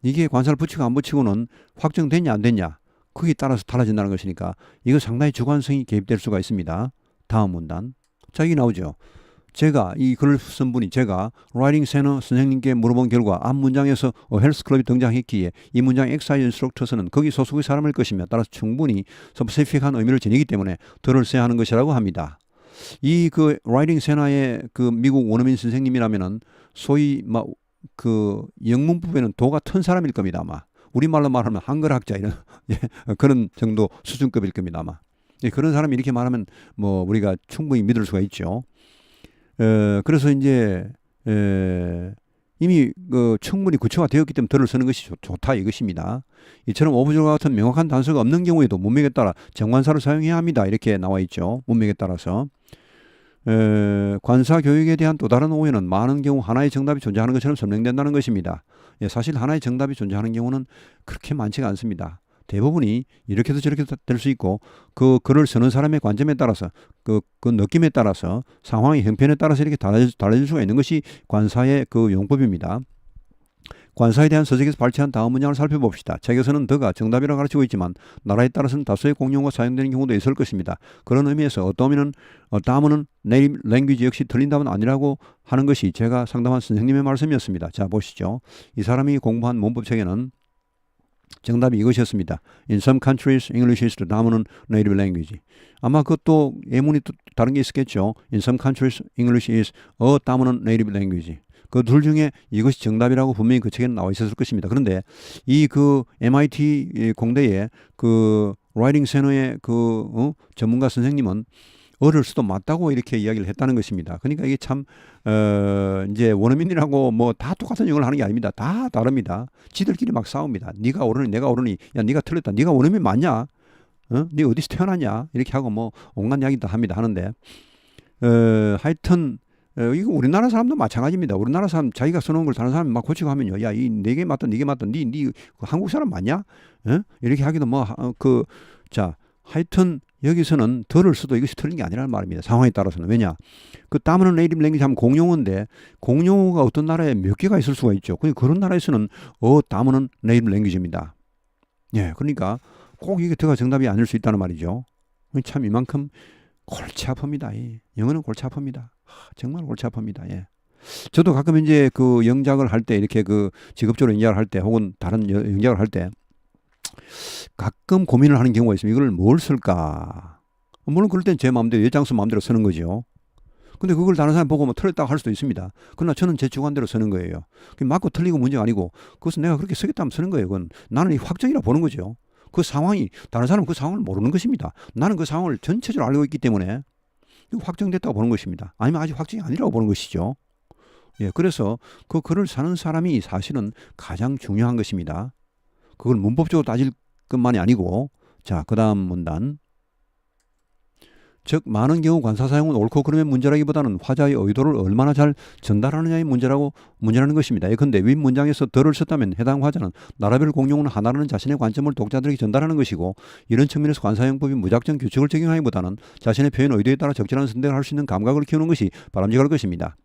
이게 관사를 붙이고 안 붙이고는 확정됐냐 안 됐냐 거기에 따라서 달라진다는 것이니까 이거 상당히 주관성이 개입될 수가 있습니다. 다음 문단. 자, 여기 나오죠. 제가 이 글을 쓴 분이 제가 라이딩 세너 선생님께 물어본 결과 앞 문장에서 헬스클럽이 등장했기에 이 문장 엑사이즈 인스트럭터서는 거기 소속의 사람일 것이며 따라서 충분히 스페시픽한 의미를 지니기 때문에 덜을 써야 하는 것이라고 합니다. 이 라이딩 세너의 미국 원어민 선생님이라면은 소위 영문법에는 도가 튼 사람일 겁니다. 아마 우리말로 말하면 한글학자 이런 그런 정도 수준급일 겁니다. 아마 그런 사람이 이렇게 말하면 뭐 우리가 충분히 믿을 수가 있죠. 그래서 이제 이미 충분히 구체화되었기 때문에 덜을 쓰는 것이 좋다 이것입니다. 이처럼 오브젝트와 같은 명확한 단서가 없는 경우에도 문맥에 따라 정관사를 사용해야 합니다. 이렇게 나와 있죠. 문맥에 따라서. 관사 교육에 대한 또 다른 오해는 많은 경우 하나의 정답이 존재하는 것처럼 설명된다는 것입니다. 예, 사실 하나의 정답이 존재하는 경우는 그렇게 많지가 않습니다. 대부분이 이렇게도 저렇게도 될 수 있고 그 글을 쓰는 사람의 관점에 따라서 그 느낌에 따라서 상황의 형편에 따라서 이렇게 달라질 수가 있는 것이 관사의 그 용법입니다. 관사에 대한 서적에서 발췌한 다음 문장을 살펴봅시다. 책에서는 더가 정답이라고 가르치고 있지만 나라에 따라서는 다수의 공용어가 사용되는 경우도 있을 것입니다. 그런 의미에서 어떠면은 다음은 네이티브 랭귀지 역시 틀린 답은 아니라고 하는 것이 제가 상담한 선생님의 말씀이었습니다. 자, 보시죠. 이 사람이 공부한 문법책에는 정답이 이것이었습니다. In some countries, English is the dominant native language. 아마 그것도 예문이 또 다른 게 있었겠죠. In some countries, English is a dominant native language. 그 둘 중에 이것이 정답이라고 분명히 그 책에는 나와 있었을 것입니다. 그런데 이 그 MIT 공대의 그 라이팅 센터의 그 전문가 선생님은 어를 수도 맞다고 이렇게 이야기를 했다는 것입니다. 그러니까 이게 참 이제 원어민이라고 뭐 다 똑같은 영어를 하는 게 아닙니다. 다 다릅니다. 지들끼리 막 싸웁니다. 네가 옳으니 내가 옳으니 야 네가 틀렸다. 네가 원어민 맞냐? 네 어디서 태어났냐? 이렇게 하고 뭐 온갖 이야기 다 합니다. 하는데 하여튼 이거 우리나라 사람도 마찬가지입니다. 우리나라 사람 자기가 써놓은 걸 다른 사람이 막 고치고 하면요. 야, 이 네개 맞다, 네개 맞다, 네 한국 사람 맞냐? 이렇게 하기도 자, 하여튼 여기서는 덜을 수도 이것이 틀린 게 아니라는 말입니다. 상황에 따라서는. 왜냐? 그 다문은 네이티브 랭귀지 하면 공용어인데 공용어가 어떤 나라에 몇 개가 있을 수가 있죠. 그런 나라에서는 다문은 네이티브 랭귀지입니다. 예, 그러니까 꼭 이게 더가 정답이 아닐 수 있다는 말이죠. 참 이만큼 골치 아픕니다. 영어는 골치 아픕니다. 정말 골치 아픕니다. 예. 저도 가끔 이제 그 영작을 할 때 이렇게 그 직업적으로 영작을 할 때 혹은 다른 영작을 할 때 가끔 고민을 하는 경우가 있습니다. 이걸 뭘 쓸까? 물론 그럴 땐 제 마음대로 여장수 마음대로 쓰는 거죠. 근데 그걸 다른 사람 보고 뭐 틀렸다고 할 수도 있습니다. 그러나 저는 제 주관대로 쓰는 거예요. 맞고 틀리고 문제가 아니고 그것은 내가 그렇게 쓰겠다면 쓰는 거예요. 그건 나는 이 확정이라 보는 거죠. 그 상황이 다른 사람은 그 상황을 모르는 것입니다. 나는 그 상황을 전체적으로 알고 있기 때문에 확정됐다고 보는 것입니다. 아니면 아직 확정이 아니라고 보는 것이죠. 예, 그래서 그 글을 사는 사람이 사실은 가장 중요한 것입니다. 그걸 문법적으로 따질 것만이 아니고 자, 그 다음 문단 즉 많은 경우 관사 사용은 옳고 그름의 문제라기보다는 화자의 의도를 얼마나 잘 전달하느냐의 문제라는 것입니다. 예컨대 윗 문장에서 덜을 썼다면 해당 화자는 나라별 공용어는 하나라는 자신의 관점을 독자들에게 전달하는 것이고 이런 측면에서 관사용법이 무작정 규칙을 적용하기보다는 자신의 표현 의도에 따라 적절한 선택을 할 수 있는 감각을 키우는 것이 바람직할 것입니다.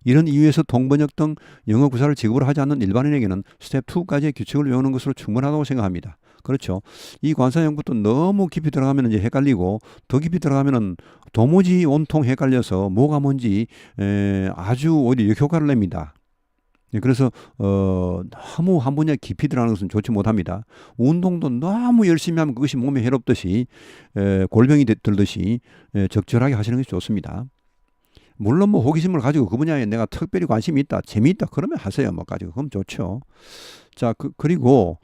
이런 이유에서 통번역 등 영어 구사를 지급을 하지 않는 일반인에게는 스텝 2까지의 규칙을 외우는 것으로 충분하다고 생각합니다. 그렇죠. 이 관사용법도 너무 깊이 들어가면 이제 헷갈리고 더 깊이 들어가면은 도무지 온통 헷갈려서 뭐가 뭔지 아주 오히려 역효과를 냅니다. 그래서 너무 한 분야 깊이 들어가는 것은 좋지 못합니다. 운동도 너무 열심히 하면 그것이 몸에 해롭듯이 골병이 들듯이 적절하게 하시는 것이 좋습니다. 물론 뭐 호기심을 가지고 그 분야에 내가 특별히 관심이 있다, 재미있다 그러면 하세요. 뭐 가지고 그럼 좋죠. 자, 그리고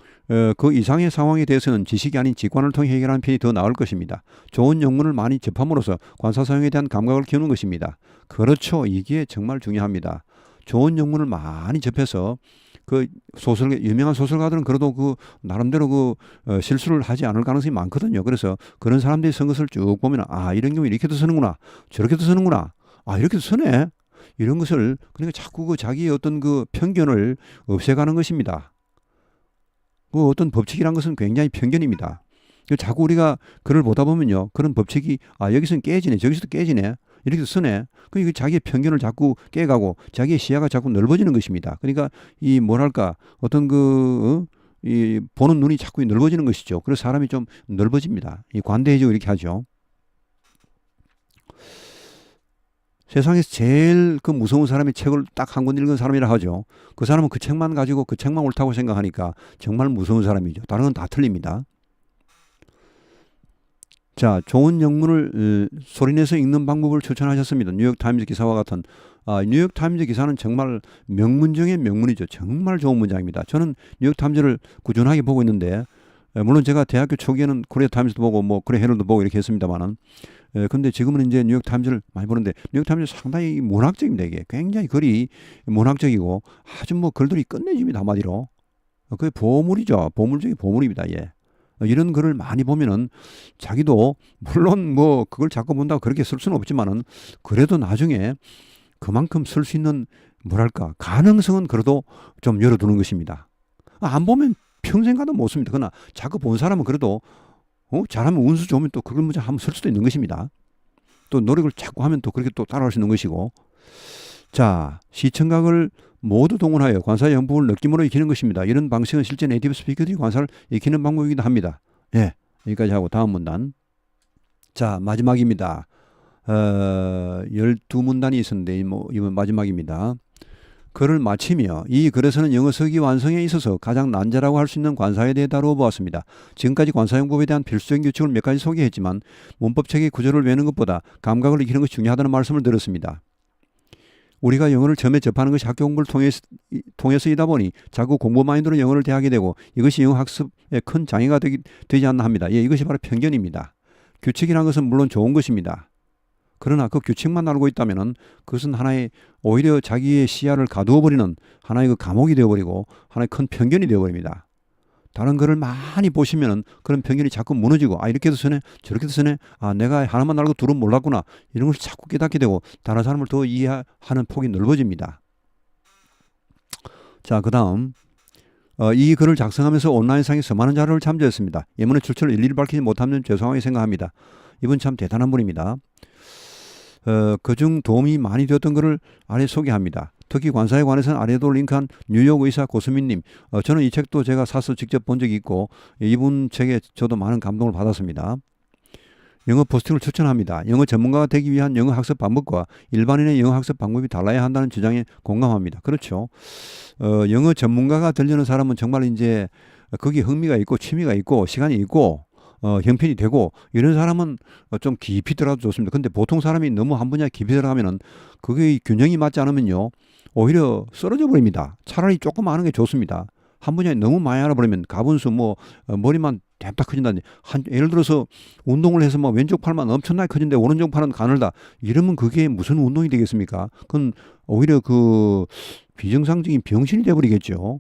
그 이상의 상황에 대해서는 지식이 아닌 직관을 통해 해결하는 편이 더 나을 것입니다. 좋은 영문을 많이 접함으로써 관사 사용에 대한 감각을 키우는 것입니다. 그렇죠. 이게 정말 중요합니다. 좋은 영문을 많이 접해서 그 유명한 소설가들은 그래도 그 나름대로 그 실수를 하지 않을 가능성이 많거든요. 그래서 그런 사람들이 쓴 것을 쭉 보면 이런 경우 이렇게도 쓰는구나, 저렇게도 쓰는구나, 이렇게도 쓰네. 이런 것을 그러니까 자꾸 그 자기의 어떤 그 편견을 없애가는 것입니다. 그 어떤 법칙이란 것은 굉장히 편견입니다. 자꾸 우리가 글을 보다 보면요, 그런 법칙이 여기서는 깨지네, 저기서도 깨지네, 이렇게 쓰네. 그러니까 자기의 편견을 자꾸 깨가고 자기의 시야가 자꾸 넓어지는 것입니다. 그러니까 이 뭐랄까 어떤 이 보는 눈이 자꾸 넓어지는 것이죠. 그래서 사람이 좀 넓어집니다. 이 관대해지고 이렇게 하죠. 세상에서 제일 그 무서운 사람이 책을 딱 한 권 읽은 사람이라 하죠. 그 사람은 그 책만 가지고 그 책만 옳다고 생각하니까 정말 무서운 사람이죠. 다른 건 다 틀립니다. 자, 좋은 영문을 소리내서 읽는 방법을 추천하셨습니다. 뉴욕타임즈 기사와 같은 뉴욕타임즈 기사는 정말 명문 중의 명문이죠. 정말 좋은 문장입니다. 저는 뉴욕타임즈를 꾸준하게 보고 있는데 물론 제가 대학교 초기에는 코리아타임즈도 보고 뭐 코리아 헤럴드 보고 이렇게 했습니다만은 근데 지금은 이제 뉴욕타임즈를 많이 보는데 뉴욕타임즈 상당히 문학적입니다. 이게 굉장히 글이 문학적이고 아주 뭐 글들이 끝내줍니다. 한마디로 그게 보물이죠. 보물 중에 보물입니다. 예. 이런 글을 많이 보면은 자기도 물론 뭐 그걸 자꾸 본다고 그렇게 쓸 수는 없지만은 그래도 나중에 그만큼 쓸 수 있는 뭐랄까 가능성은 그래도 좀 열어두는 것입니다. 안 보면 평생 가도 못 씁니다. 그러나 자꾸 본 사람은 그래도 잘하면 운수 좋으면 또 그걸 먼저 한번 쓸 수도 있는 것입니다. 또 노력을 자꾸 하면 또 그렇게 또 따라갈 수 있는 것이고. 자, 시청각을 모두 동원하여 관사의 영법을 느낌으로 익히는 것입니다. 이런 방식은 실제 네이티브 스피커들이 관사를 익히는 방법이기도 합니다. 예, 여기까지 하고 다음 문단. 자, 마지막입니다. 12문단이 있었는데 이번 마지막입니다. 글을 마치며 이 글에서는 영어 서기 완성에 있어서 가장 난제라고 할 수 있는 관사에 대해 다루어 보았습니다. 지금까지 관사용법에 대한 필수적인 규칙을 몇 가지 소개했지만 문법책의 구조를 외우는 것보다 감각을 익히는 것이 중요하다는 말씀을 들었습니다. 우리가 영어를 처음에 접하는 것이 학교 공부를 통해서이다 보니 자꾸 공부만으로 영어를 대하게 되고 이것이 영어 학습에 큰 장애가 되지 않나 합니다. 예, 이것이 바로 편견입니다. 규칙이라는 것은 물론 좋은 것입니다. 그러나 그 규칙만 알고 있다면 그것은 하나의 오히려 자기의 시야를 가두어버리는 하나의 그 감옥이 되어버리고 하나의 큰 편견이 되어버립니다. 다른 글을 많이 보시면 그런 편견이 자꾸 무너지고 이렇게 해서 쓰네 저렇게 해서 쓰네 내가 하나만 알고 둘은 몰랐구나 이런 것을 자꾸 깨닫게 되고 다른 사람을 더 이해하는 폭이 넓어집니다. 자, 그 다음 이 글을 작성하면서 온라인상에서 많은 자료를 참조했습니다. 예문의 출처를 일일이 밝히지 못하면 죄송하게 생각합니다. 이분 참 대단한 분입니다. 그중 도움이 많이 되었던 것을 아래 소개합니다. 특히 관사에 관해서는 아래도 링크한 뉴욕 의사 고수민님. 저는 이 책도 제가 사서 직접 본 적이 있고 이분 책에 저도 많은 감동을 받았습니다. 영어 포스팅을 추천합니다. 영어 전문가가 되기 위한 영어 학습 방법과 일반인의 영어 학습 방법이 달라야 한다는 주장에 공감합니다. 그렇죠. 영어 전문가가 되려는 사람은 정말 이제 거기에 흥미가 있고 취미가 있고 시간이 있고 형편이 되고 이런 사람은 좀 깊이 들어가도 좋습니다. 근데 보통 사람이 너무 한 분야에 깊이 들어가면은 그게 균형이 맞지 않으면요 오히려 쓰러져 버립니다. 차라리 조금 아는 게 좋습니다. 한 분야에 너무 많이 알아버리면 가분수 머리만 냅다 커진다든지 예를 들어서 운동을 해서 왼쪽 팔만 엄청나게 커진데 오른쪽 팔은 가늘다 이러면 그게 무슨 운동이 되겠습니까? 그건 오히려 그 비정상적인 병신이 돼버리겠죠.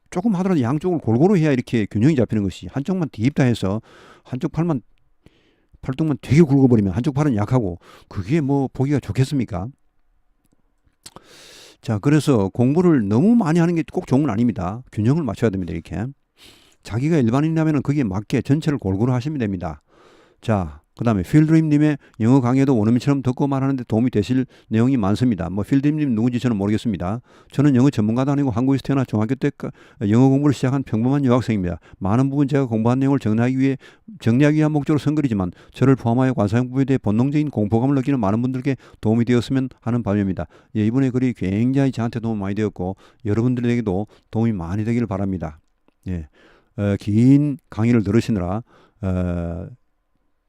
조금 하더라도 양쪽을 골고루 해야 이렇게 균형이 잡히는 것이 한쪽만 뒤집다 해서 한쪽 팔뚝만 되게 굵어버리면 한쪽 팔은 약하고 그게 보기가 좋겠습니까? 자, 그래서 공부를 너무 많이 하는 게 꼭 좋은 건 아닙니다. 균형을 맞춰야 됩니다. 이렇게 자기가 일반인이라면 거기에 맞게 전체를 골고루 하시면 됩니다. 자, 그 다음에 필드림님의 영어 강의도 원어민처럼 듣고 말하는데 도움이 되실 내용이 많습니다. 필드림님 누군지 저는 모르겠습니다. 저는 영어 전문가도 아니고 한국에서 태어나 중학교 때 영어 공부를 시작한 평범한 여학생입니다. 많은 부분 제가 공부한 내용을 정리하기 위한 목적으로 쓴 글이지만 저를 포함하여 관사용법에 대해 본능적인 공포감을 느끼는 많은 분들께 도움이 되었으면 하는 바람입니다. 예, 이번에 글이 굉장히 저한테 도움이 많이 되었고 여러분들에게도 도움이 많이 되기를 바랍니다. 예, 긴 강의를 들으시느라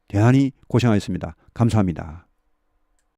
대단히 고생하셨습니다. 감사합니다.